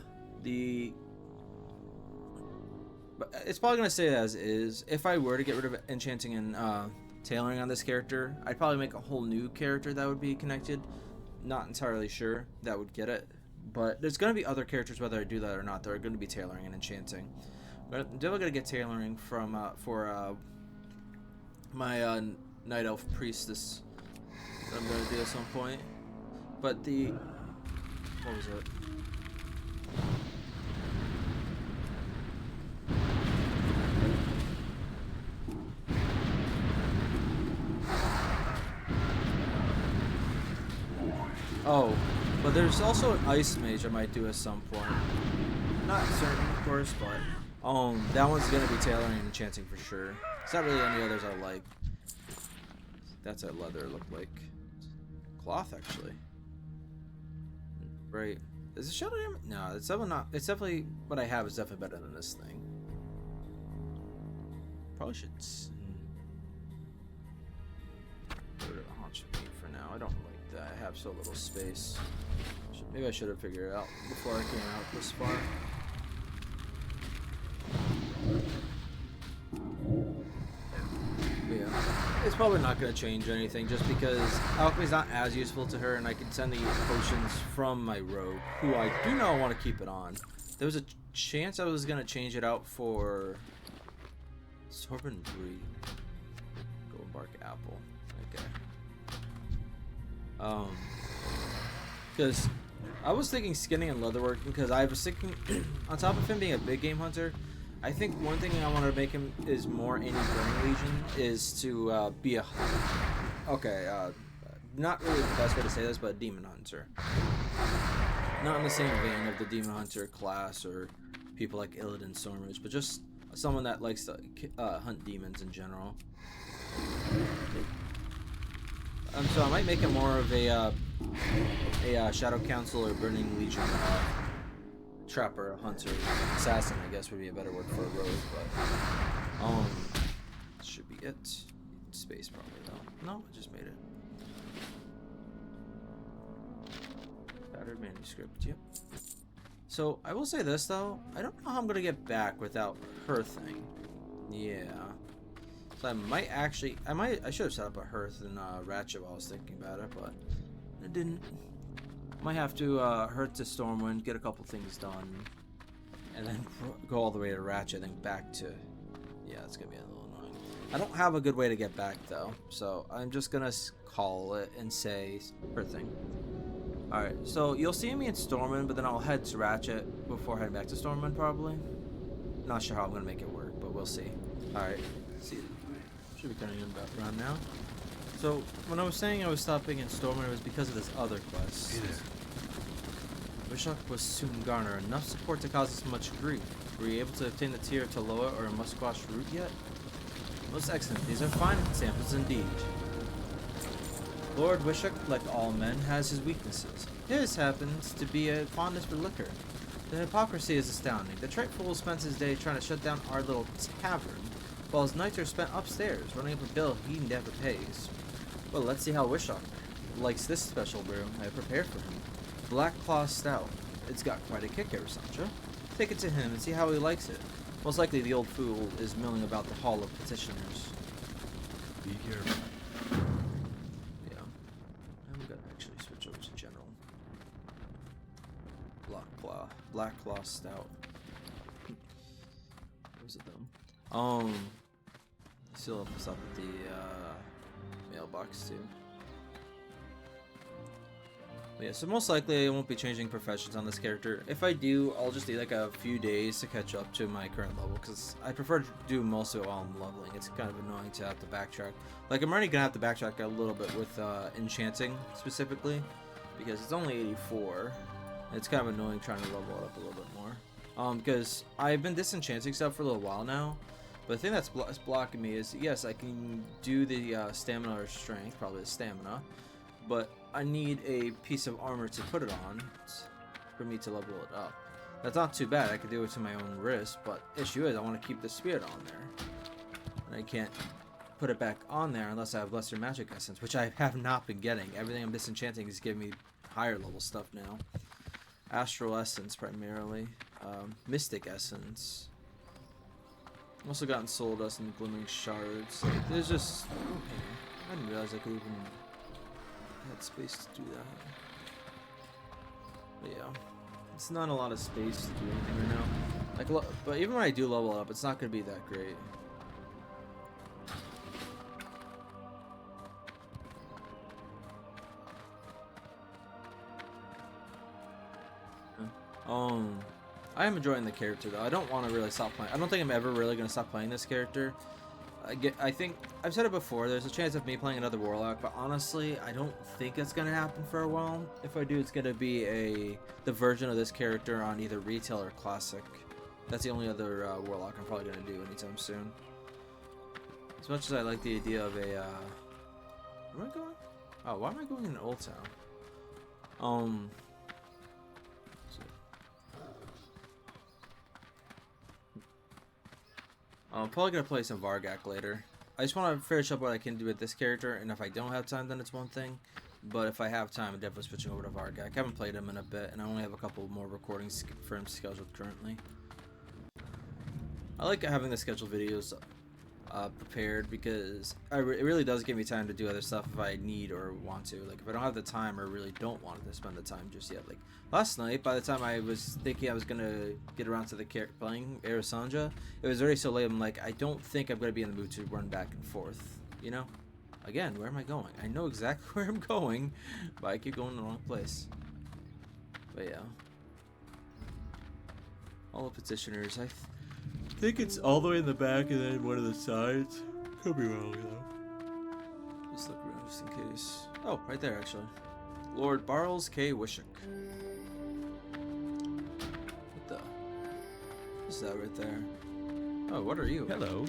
but it's probably gonna stay as is. If I were to get rid of enchanting and tailoring on this character, I'd probably make a whole new character that would be connected. Not entirely sure that would get it, but there's gonna be other characters, whether I do that or not, that are gonna be tailoring and enchanting. But I'm definitely gonna get tailoring from for my night elf priestess that I'm gonna do at some point. But the what was it? Oh, but there's also an ice mage I might do at some point. Not certain, of course, but that one's gonna be tailoring and enchanting for sure. It's not really any others I like. That's that leather look like. Cloth actually. Right. Is it shadow damage? No, it's definitely not. It's definitely what I have is definitely better than this thing. Probably should get rid of a haunch of meat for now. I don't like that. I have so little space. Maybe I should have figured it out before I came out this far. But yeah, it's probably not going to change anything just because alchemy's not as useful to her, and I can send the potions from my rogue, who I do not want to keep it on. There was a chance I was going to change it out for Sorbin Breed. Golden Bark Apple. Okay. Because I was thinking skinning and leatherworking because I was thinking, on top of him being a big game hunter, I think one thing I want to make him is more any Burning Legion is to be a, not really the best way to say this, but a demon hunter. Not in the same vein of the demon hunter class or people like Illidan Stormage, but just someone that likes to hunt demons in general. So I might make him more of a Shadow Council or Burning Legion trapper, hunter, assassin, I guess would be a better word for a rogue, but should be it. Space probably though. No, I just made it. Battered manuscript, yep. So I will say this though, I don't know how I'm gonna get back without her thing. Yeah. So I might actually, I should have set up a hearth and ratchet while I was thinking about it, but I didn't. Might have to hearth to Stormwind, get a couple things done, and then go all the way to ratchet, then back to. Yeah, it's gonna be a little annoying. I don't have a good way to get back though, so I'm just gonna call it and say per thing. Alright, so you'll see me in Stormwind, but then I'll head to Ratchet before heading back to Stormwind probably. Not sure how I'm gonna make it work, but we'll see. Alright, see, should be turning in about around now. So when I was saying I was stopping in Stormwind, it was because of this other quest. Hey there. Wishok was soon garner enough support to cause us much grief. Were you able to obtain the tier of Taloa or a Musquash root yet? Most excellent. These are fine samples indeed. Lord Wishok, like all men, has his weaknesses. His happens to be a fondness for liquor. The hypocrisy is astounding. The trite fool spends his day trying to shut down our little tavern, while his nights are spent upstairs, running up a bill he never pays. Well, let's see how Wishok likes this special brew I have prepared for him. Black Claw Stout. It's got quite a kick, Arisandra. Take it to him and see how he likes it. Most likely the old fool is milling about the Hall of Petitioners. Be careful. Yeah. I'm gonna actually switch over to General. Black Claw Stout. Where's it though? Still have this up at the mailbox too. But yeah, so most likely I won't be changing professions on this character. If I do, I'll just need like a few days to catch up to my current level, because I prefer to do most of it while I'm leveling. It's kind of annoying to have to backtrack. Like, I'm already gonna have to backtrack a little bit with enchanting specifically, because it's only 84. It's kind of annoying trying to level it up a little bit more. Because I've been disenchanting stuff for a little while now, but the thing that's blocking me is, yes, I can do the stamina or strength, probably the stamina, but I need a piece of armor to put it on for me to level it up. That's not too bad. I could do it to my own risk, but issue is I want to keep the spirit on there, and I can't put it back on there unless I have lesser magic essence, which I have not been getting. Everything I'm disenchanting is giving me higher level stuff now. Astral essence primarily, mystic essence. Also gotten soul dust and glimmering shards. Like, there's just I didn't realize I could even had space to do that. But yeah, it's not a lot of space to do anything right now. Like, but even when I do level up, it's not gonna be that great. I am enjoying the character though. I don't want to really stop playing. I don't think I'm ever really gonna stop playing this character. I think I've said it before. There's a chance of me playing another Warlock, but honestly, I don't think it's gonna happen for a while. If I do, it's gonna be the version of this character on either retail or classic. That's the only other Warlock I'm probably gonna do anytime soon. As much as I like the idea of a, where am I going? Oh, why am I going in Old Town? I'm probably gonna play some Vargak later. I just want to finish up what I can do with this character, and if I don't have time, then it's one thing. But if I have time, I'm definitely switching over to Vargak. I haven't played him in a bit, and I only have a couple more recordings for him scheduled currently. I like having the scheduled videos prepared because it really does give me time to do other stuff if I need or want to. Like, if I don't have the time or really don't want to spend the time just yet. Like last night, by the time I was thinking I was gonna get around to the playing Arisandra, it was already so late. I'm like, I don't think I'm gonna be in the mood to run back and forth. You know? Again, where am I going? I know exactly where I'm going, but I keep going in the wrong place. But yeah. All the petitioners, I think it's all the way in the back and then one of the sides. Could be wrong though. Just look around just in case. Oh, right there actually. Lord Barles K. Wishok. What the? What's that right there? Oh, what are you? Hello.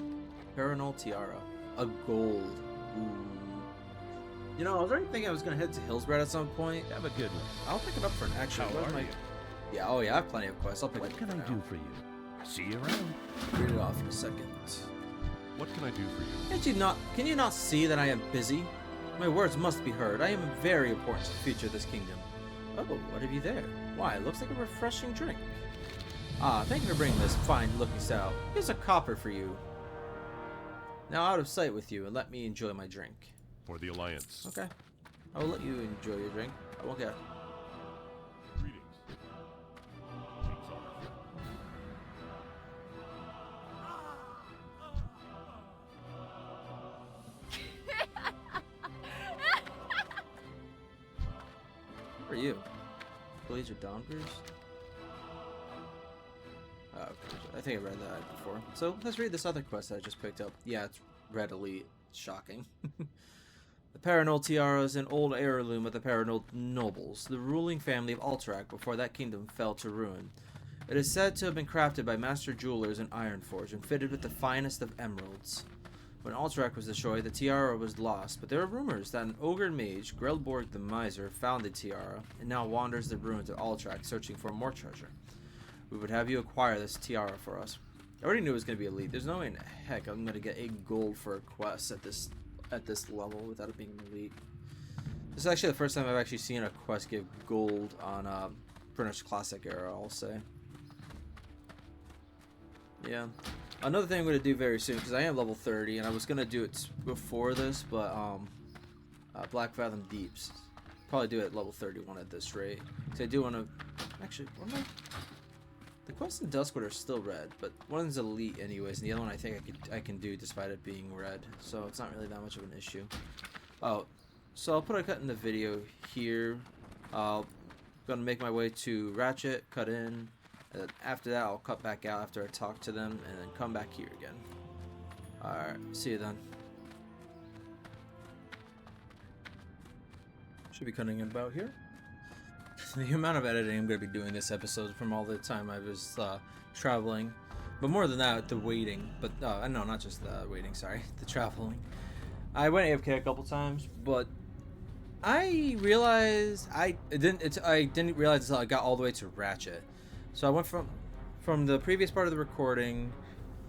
Paranol Tiara. A gold. Ooh. You know, I was already thinking I was gonna head to Hillsbrad at some point. Have a good one. I'll pick it up for an action. How are you? Yeah, oh yeah, I have plenty of quests. I'll pick What it up can for I now. do for you? See you around. Read it off in a second. What can I do for you? Can you not see that I am busy? My words must be heard. I am very important to the future of this kingdom. Oh, what have you there? Why, it looks like a refreshing drink. Ah, thank you for bringing this fine-looking stout. Here's a copper for you. Now out of sight with you, and let me enjoy my drink. For the Alliance. Okay. I will let you enjoy your drink. I won't get... Greetings. King's honor. Who are you? Collegiate Downers? Oh, okay. I think I read that before. So let's read this other quest that I just picked up. Yeah, it's Red Elite. Shocking. The Paranol Tiara is an old heirloom of the Paranol nobles, the ruling family of Alterac before that kingdom fell to ruin. It is said to have been crafted by master jewelers in Ironforge and fitted with the finest of emeralds. When Alterac was destroyed, the tiara was lost, but there are rumors that an ogre mage, Grelborg the Miser, found the tiara and now wanders the ruins of Alterac searching for more treasure. We would have you acquire this tiara for us. I already knew it was going to be elite. There's no way in heck I'm going to get 8 gold for a quest at this level without it being elite. This is actually the first time I've actually seen a quest give gold on pretty much classic era, I'll say. Yeah. Another thing I'm going to do very soon, because I am level 30, and I was going to do it before this, but Black Fathom Deeps. Probably do it at level 31 at this rate. Because I do want to... Actually, what am I... The quests in Duskwood are still red, but one's elite anyways, and the other one I think I can do despite it being red, so it's not really that much of an issue. Oh, so I'll put a cut in the video here. I'm gonna make my way to Ratchet, cut in, and then after that I'll cut back out after I talk to them, and then come back here again. Alright, see you then. Should be cutting in about here. The amount of editing I'm going to be doing this episode from all the time I was traveling, but more than that, the waiting. But no, not just the waiting. Sorry, the traveling. I went AFK a couple times, but I realized I didn't realize until I got all the way to Ratchet. So I went from the previous part of the recording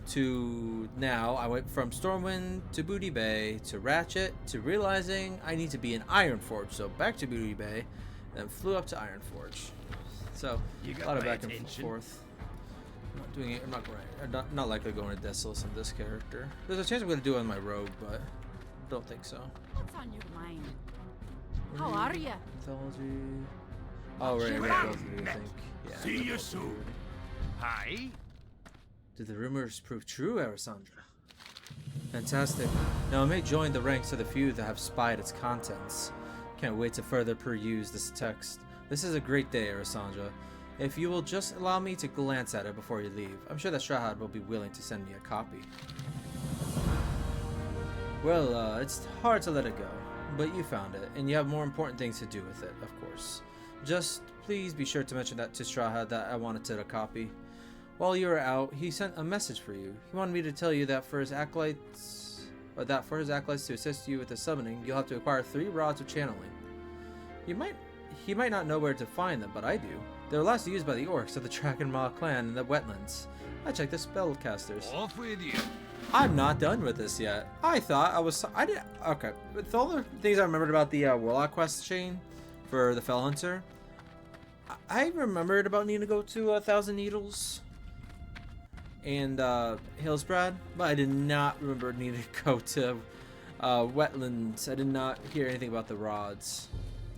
to now. I went from Stormwind to Booty Bay to Ratchet to realizing I need to be in Ironforge. So back to Booty Bay. Then flew up to Ironforge. So a lot of back and forth. I'm not doing it. I'm not likely going to Desolus on this character. There's a chance I'm going to do it on my rogue, but don't think so. What's on your mind? How are you? Mythology. Oh, right. We're both of you, I think. Yeah. See you soon. Hi. Did the rumors prove true, Arisandra? Fantastic. Now I may join the ranks of the few that have spied its contents. Can't wait to further peruse this text. This is a great day, Arisandra. If you will just allow me to glance at it before you leave, I'm sure that Strahd will be willing to send me a copy. Well, it's hard to let it go, but you found it, and you have more important things to do with it, of course. Just please be sure to mention that to Strahd that I wanted a copy. While you were out, he sent a message for you. He wanted me to tell you that for his acolytes to assist you with the summoning, you'll have to acquire 3 rods of channeling. He might not know where to find them, but I do. They were last used by the orcs of the Dragonmaw clan in the wetlands. I checked the spellcasters. Off with you. I'm not done with this yet. Okay. With all the things I remembered about the Warlock quest chain for the Felhunter, I remembered about needing to go to 1,000 Needles and Hillsbrad, but I did not remember needing to go to Wetlands. I did not hear anything about the rods.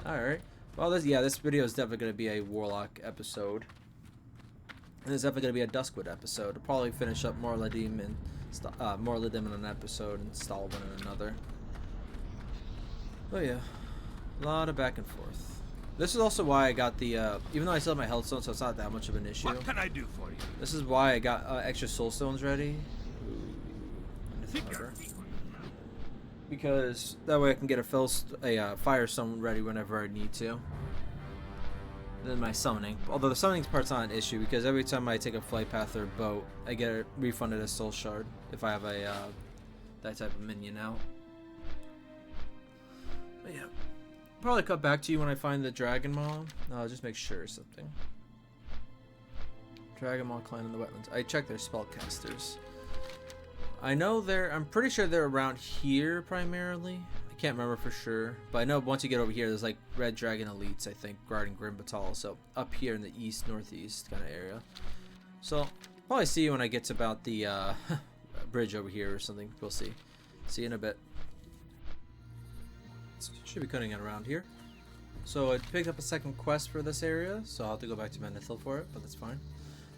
Alright. Well, this video is definitely going to be a Warlock episode. And it's definitely going to be a Duskwood episode. I'll probably finish up Morladim in an episode and Stalvan in another. Oh yeah. A lot of back and forth. This is also why I got the, even though I still have my health stone, so it's not that much of an issue. What can I do for you? This is why I got extra soul stones ready. Because that way I can get a firestone ready whenever I need to. Then my summoning. Although the summoning part's not an issue because every time I take a flight path or boat, I get it refunded as soul shard if I have a that type of minion out. But yeah. Probably cut back to you when I find the Dragon Maw. I'll just make sure or something. Dragon Maw clan in the wetlands. I checked their spellcasters. I know I'm pretty sure they're around here primarily. I can't remember for sure, but I know once you get over here, there's like Red Dragon Elites, I think, guarding Grim Batal. So up here in the east, northeast kind of area. So probably see you when I get to about the bridge over here or something. We'll see. See you in a bit. Should be cutting it around here. So I picked up a second quest for this area, so I'll have to go back to Menethil for it, but that's fine.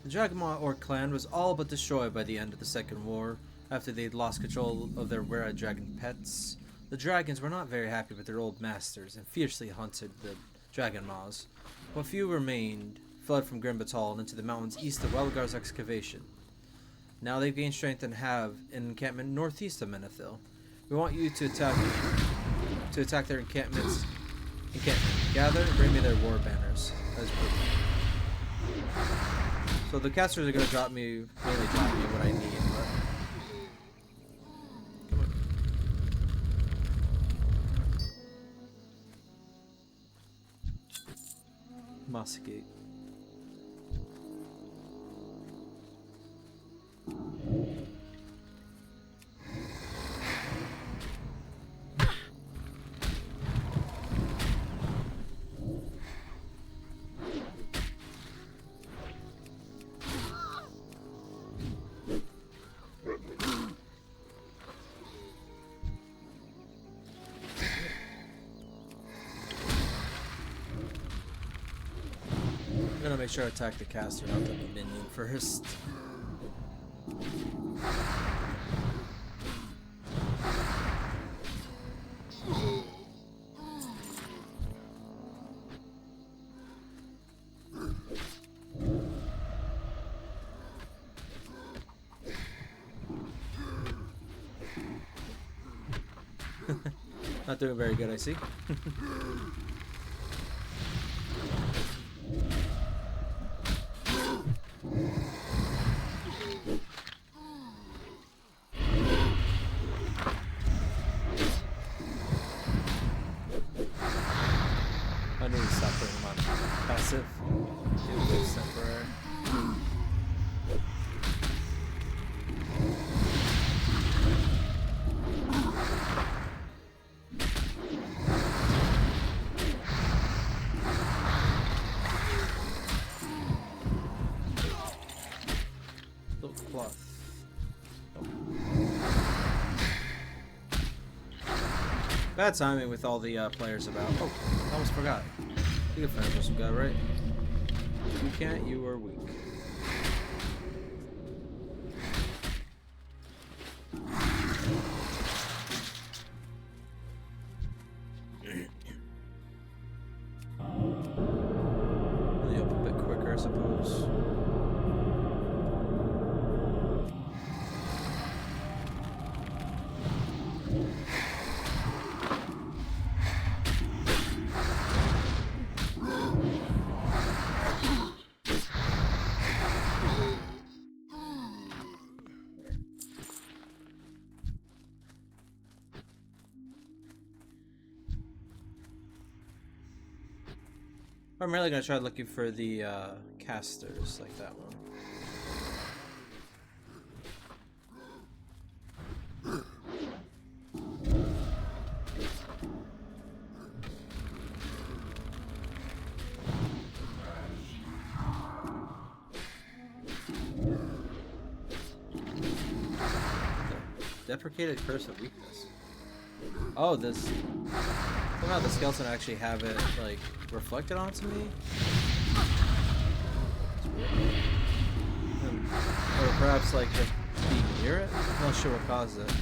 The Dragonmaw Orc clan was all but destroyed by the end of the Second War, after they'd lost control of their rare dragon pets. The dragons were not very happy with their old masters and fiercely hunted the dragon maws. What few remained fled from Grim Batal and into the mountains east of Welgar's excavation. Now they've gained strength and have an encampment northeast of Menethil. We want you to attack their encampment. Gather and bring me their war banners. As proof. So the casters are going to mainly drop me what I need. But... Come on. Mossgate. I'm gonna make sure I attack the caster, not the minion first. Not doing very good, I see. I need to stop putting him on passive. It was temporary. Cloth. Bad timing with all the players about. Oh, I almost forgot. You can finish this guy, right? If you can't, you are weak. Really up a bit quicker, I suppose. I'm really gonna try looking for the casters, like that one. Deprecated curse of weakness. Oh, this. Somehow the skeleton actually have it like reflected onto me. Or perhaps like just being near it. I'm not sure what caused it.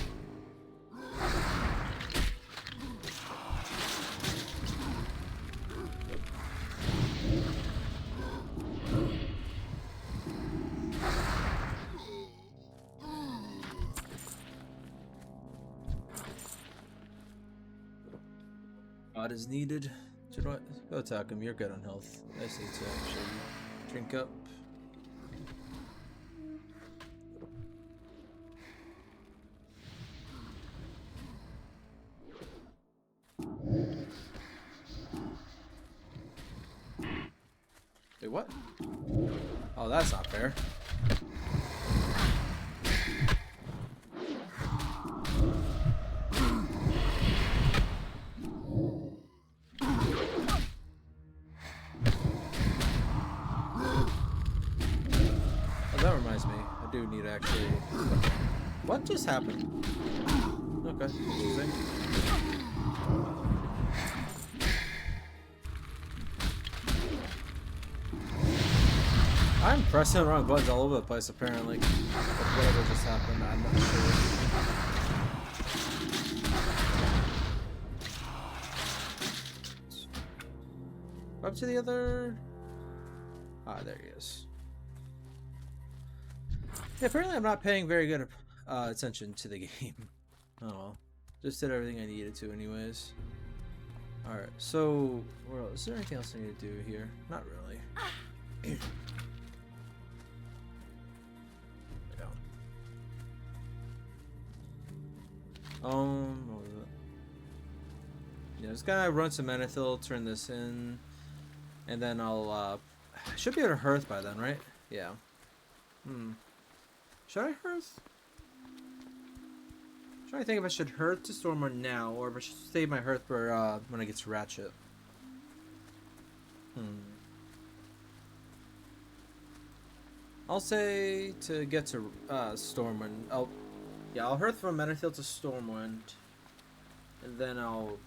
God is needed. Do you know what? Go attack him. You're good on health. I just need to actually drink up. Wait, what? Oh, that's not fair. That reminds me, I do need to actually... What just happened? Okay, interesting. I'm pressing the wrong buttons all over the place apparently. But whatever just happened, I'm not sure. Up to the other... Ah, there he is. Yeah, apparently I'm not paying very good attention to the game. Oh well. Just did everything I needed to anyways. Alright, so... Well, is there anything else I need to do here? Not really. Yeah. What was it? Yeah, just gotta run some Laurethiel, turn this in, and then I'll, should be able to hearth by then, right? Yeah. Should I hearth? I'm trying to think if I should hearth to Stormwind now, or if I should save my hearth for, when I get to Ratchet. I'll say to get to, Stormwind. I'll hearth from Laurethiel to Stormwind, and then I'll...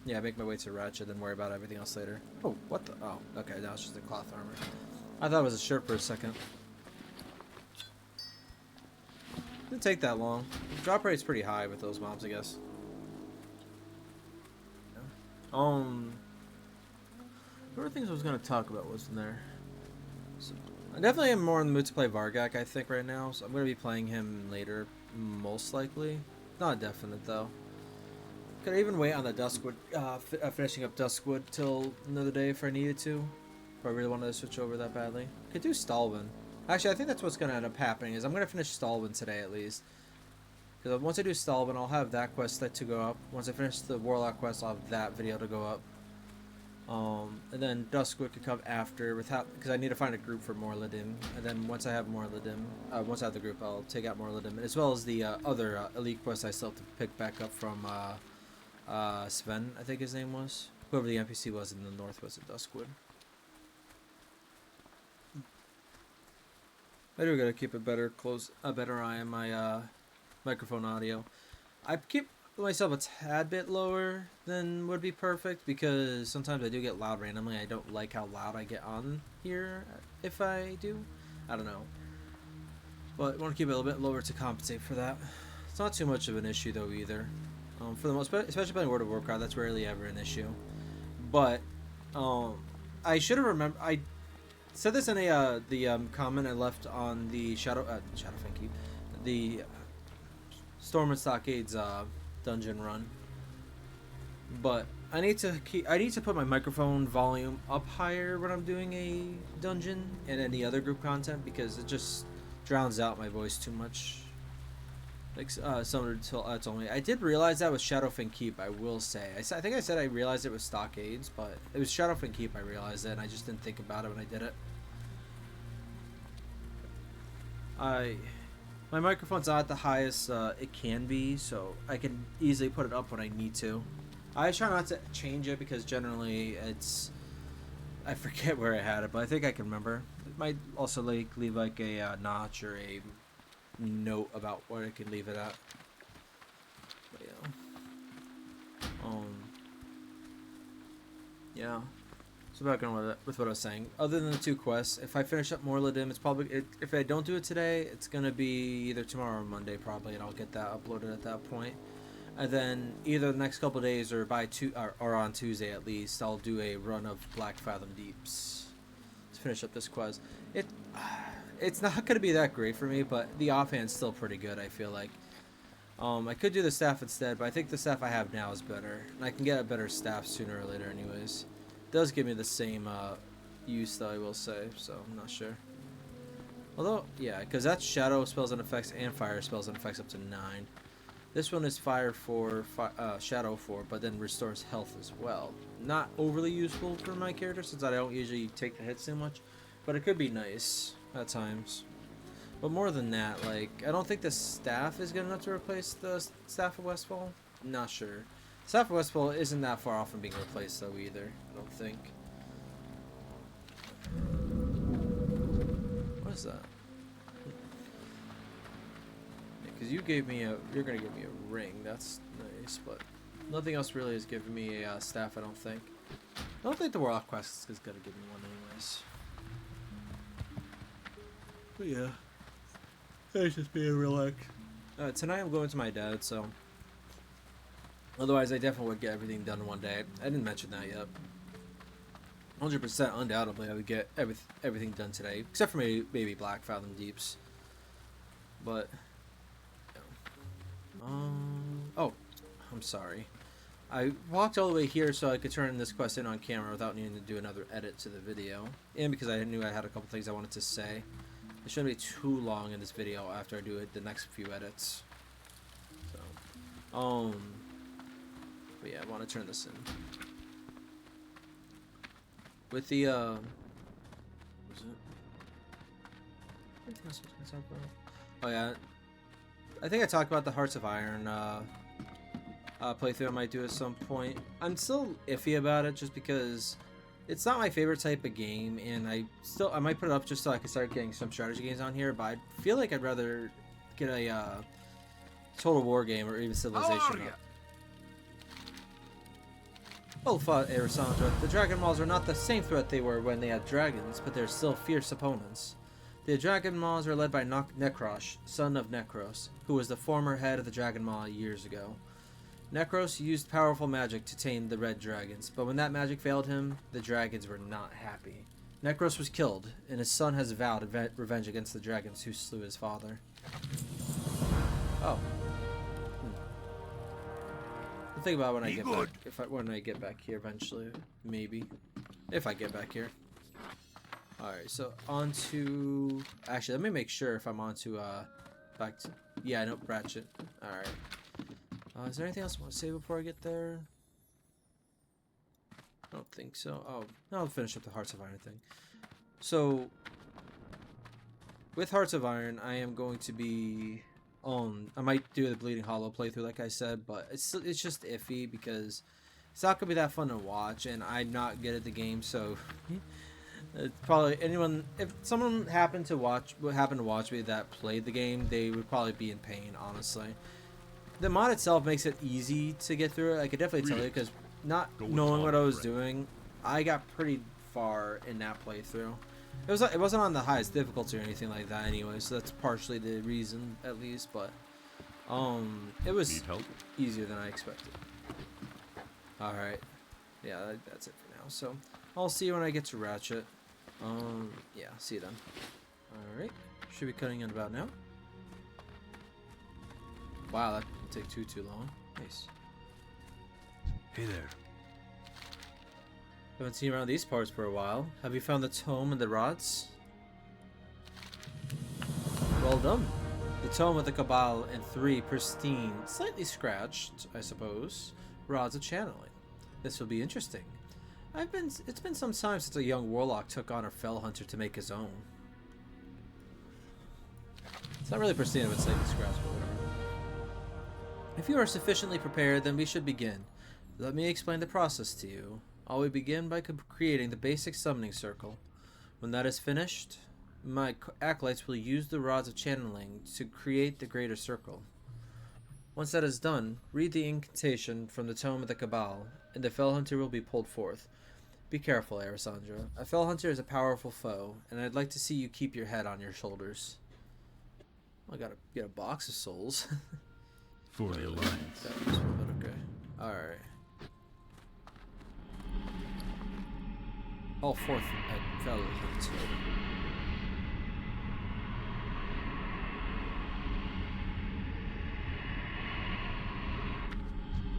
Yeah, make my way to Ratchet, then worry about everything else later. Oh, what the? Oh, okay, now it's just a cloth armor. I thought it was a shirt for a second. Didn't take that long. Drop rate's pretty high with those mobs, I guess. What were things I was gonna talk about wasn't there? So, I definitely am more in the mood to play Vargak, I think, right now, so I'm gonna be playing him later, most likely. Not definite, though. Could I even wait on the Duskwood, finishing up Duskwood till another day if I needed to? If I really wanted to switch over that badly. Could do Stalvan. Actually, I think that's what's going to end up happening, is I'm going to finish Stalvan today at least. Because once I do Stalvan, I'll have that quest set to go up. Once I finish the Warlock quest, I'll have that video to go up. And then Duskwood could come after, because I need to find a group for Morladim. And then once I have Morladim, once I have the group, I'll take out Morladim. As well as the other elite quests I still have to pick back up from... Sven, I think his name was. Whoever the NPC was in the northwest of Duskwood. I do gotta keep a better eye on my microphone audio. I keep myself a tad bit lower than would be perfect because sometimes I do get loud randomly. I don't like how loud I get on here if I do. I don't know. But I want to keep it a little bit lower to compensate for that. It's not too much of an issue though either. For the most part, especially playing World of Warcraft, that's rarely ever an issue. But I should have remembered. I said this in the comment I left on the the Storm and Stockades dungeon run. But I need to put my microphone volume up higher when I'm doing a dungeon and any other group content because it just drowns out my voice too much. Like someone told me. I did realize that with Shadowfang Keep, I will say. I think I said I realized it was Stockades, but it was Shadowfang Keep I realized it, and I just didn't think about it when I did it. My microphone's not the highest it can be, so I can easily put it up when I need to. I try not to change it because generally I forget where I had it, but I think I can remember. It might also leave like a notch or a note about what I can leave it at. But yeah. So back on with what I was saying. Other than the two quests, if I finish up Morladim, it's probably if I don't do it today, it's gonna be either tomorrow or Monday probably, and I'll get that uploaded at that point. And then either the next couple of days or or on Tuesday at least, I'll do a run of Black Fathom Deeps to finish up this quest. It's not going to be that great for me, but the offhand's still pretty good, I feel like. I could do the staff instead, but I think the staff I have now is better. And I can get a better staff sooner or later anyways. It does give me the same use, though, I will say, so I'm not sure. Although, yeah, because that's Shadow spells and effects and Fire spells and effects up to 9. This one is Fire 4, Shadow 4, but then restores health as well. Not overly useful for my character, since I don't usually take the hits too much, but it could be nice at times. But more than that, like, I don't think the staff is good enough to replace the Staff of Westfall. Not sure. Staff of Westfall isn't that far off from being replaced though either, I don't think. What is that? Because you're gonna give me a ring, that's nice, but nothing else really is giving me a staff, I don't think. I don't think the Warlock quest is gonna give me one anyways. But yeah, it's just being relaxed. Tonight I'm going to my dad, so otherwise I definitely would get everything done in one day. I didn't mention that yet. 100% undoubtedly I would get everything done today, except for maybe Black Fathom Deeps. But oh, I'm sorry. I walked all the way here so I could turn this quest in on camera without needing to do another edit to the video, and because I knew I had a couple things I wanted to say. It shouldn't be too long in this video after I do the next few edits. So, but yeah, I want to turn this in. With the, what was it? Anything else I was gonna talk about? Oh yeah, I think I talked about the Hearts of Iron, playthrough I might do at some point. I'm still iffy about it just because it's not my favorite type of game, and I might put it up just so I can start getting some strategy games on here, but I feel like I'd rather get a Total War game or even Civilization up. Well fought, Arisandra. The Dragon Maws are not the same threat they were when they had dragons, but they're still fierce opponents. The Dragon Maws are led by Necros, son of Necros, who was the former head of the Dragon Maw years ago. Necros used powerful magic to tame the red dragons, but when that magic failed him, the dragons were not happy. Necros was killed, and his son has vowed revenge against the dragons who slew his father. Oh. I'll think about when I get back. When I get back here eventually, maybe, if I get back here. All right, so on to. Actually, let me make sure if I'm on to back to. Yeah, nope, Ratchet. All right. Is there anything else I want to say before I get there? I don't think so. Oh, no, I'll finish up the Hearts of Iron thing. So, with Hearts of Iron, I am going to be... I might do the Bleeding Hollow playthrough, like I said, but it's just iffy because it's not going to be that fun to watch, and I'm not good at the game, so... It's probably anyone... If someone happened to watch me that played the game, they would probably be in pain, honestly. The mod itself makes it easy to get through it. I could definitely tell you, because not knowing what I was doing, I got pretty far in that playthrough. It wasn't on the highest difficulty or anything like that anyway, so that's partially the reason, at least. But it was easier than I expected. All right, yeah, that's it for now. So I'll see you when I get to Ratchet. Yeah, see you then. All right, should be cutting in about now. Wow, that didn't take too long. Nice. Hey there. Haven't seen you around these parts for a while. Have you found the tome and the rods? Well done. The tome of the Cabal and 3 pristine, slightly scratched, I suppose, rods of channeling. This will be interesting. It's been some time since a young warlock took on a Felhunter to make his own. It's not really pristine, but slightly scratched, but whatever. If you are sufficiently prepared, then we should begin. Let me explain the process to you. I will begin by creating the basic summoning circle. When that is finished, my acolytes will use the rods of channeling to create the greater circle. Once that is done, read the incantation from the Tome of the Cabal, and the Felhunter will be pulled forth. Be careful, Arisandra. A Felhunter is a powerful foe, and I'd like to see you keep your head on your shoulders. I gotta get a box of souls. For the Alliance. That was useful, but okay. Alright. All 4th at Felhunter.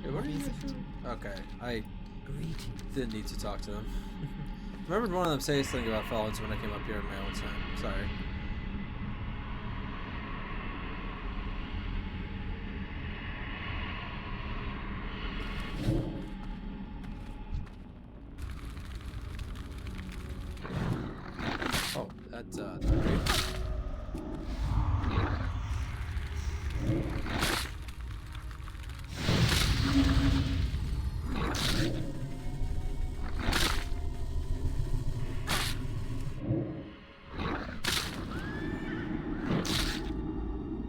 Hey, what are you doing? Okay, I didn't need to talk to them. Remembered one of them saying something about Felhunter when I came up here in my own time. Sorry. Oh, that's great.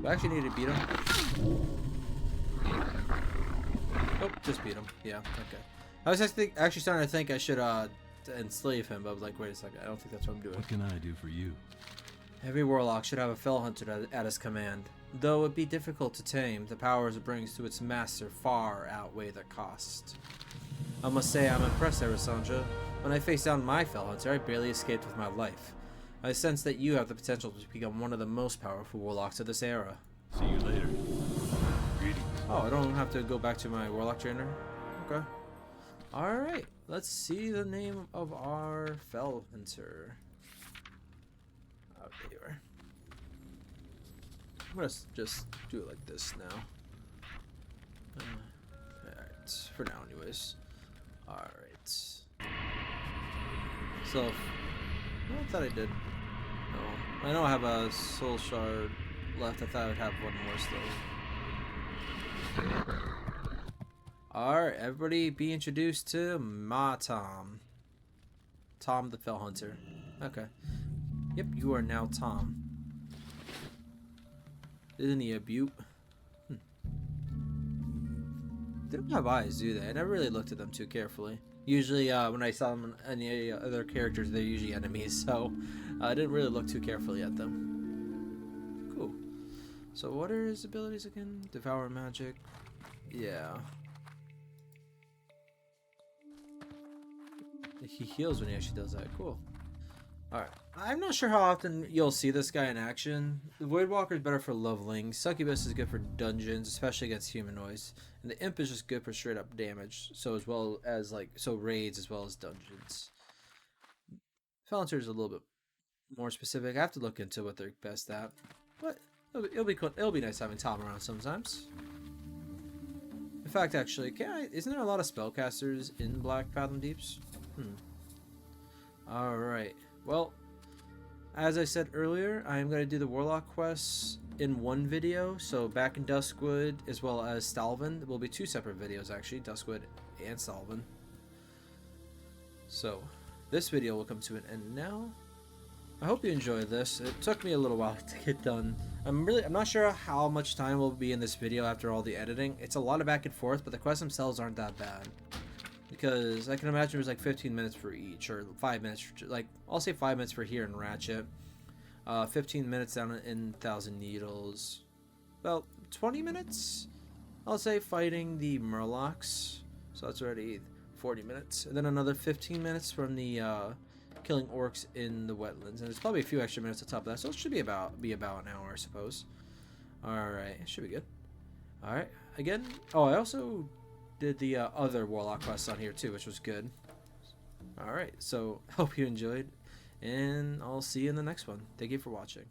Do I actually need to beat him? Oh, just beat him. Yeah, okay. I was actually starting to think I should enslave him, but I was like, wait a second, I don't think that's what I'm doing. What can I do for you? Every warlock should have a Felhunter at his command. Though it be difficult to tame, the powers it brings to its master far outweigh the cost. I must say I'm impressed, Arisandra. When I faced down my Felhunter, I barely escaped with my life. I sense that you have the potential to become one of the most powerful warlocks of this era. See you later. Greetings. Oh, I don't have to go back to my warlock trainer? Okay. Alright, let's see the name of our Felhunter. Okay, you are. I'm gonna just do it like this now. Alright, for now anyways. Alright. So, I thought I did. No, I know I have a soul shard left. I thought I would have one more still. Alright, everybody be introduced to my Tom. Tom the Felhunter. Okay. Yep, you are now Tom. Isn't he a beaut? They don't have eyes, do they? I never really looked at them too carefully. Usually, when I saw them on any other characters, they're usually enemies, so I didn't really look too carefully at them. Cool. So what are his abilities again? Devour magic. Yeah. He heals when he actually does that. Cool. Alright. I'm not sure how often you'll see this guy in action. The Voidwalker is better for leveling. Succubus is good for dungeons, especially against humanoids. And the Imp is just good for straight up damage. So as well as raids as well as dungeons. Felhunter is a little bit more specific. I have to look into what they're best at. But it'll be cool. It'll be nice having Tom around sometimes. In fact, actually, isn't there a lot of spellcasters in Black Fathom Deeps? Alright. Well, as I said earlier, I am going to do the Warlock quests in one video. So back in Duskwood as well as Stalvan. There will be two separate videos actually, Duskwood and Stalvan. So this video will come to an end now. I hope you enjoyed this. It took me a little while to get done. I'm not sure how much time will be in this video after all the editing. It's a lot of back and forth, but the quests themselves aren't that bad. Because I can imagine it was like 15 minutes for each, or 5 minutes for, I'll say 5 minutes for here in Ratchet, 15 minutes down in Thousand Needles, about 20 minutes I'll say fighting the Murlocs, so that's already 40 minutes, and then another 15 minutes from the killing orcs in the wetlands, and there's probably a few extra minutes on top of that, so it should be about an hour, I suppose. Alright, it should be good. Alright, again, oh, I also did the other Warlock quests on here too, which was good. Alright, so hope you enjoyed, and I'll see you in the next one. Thank you for watching.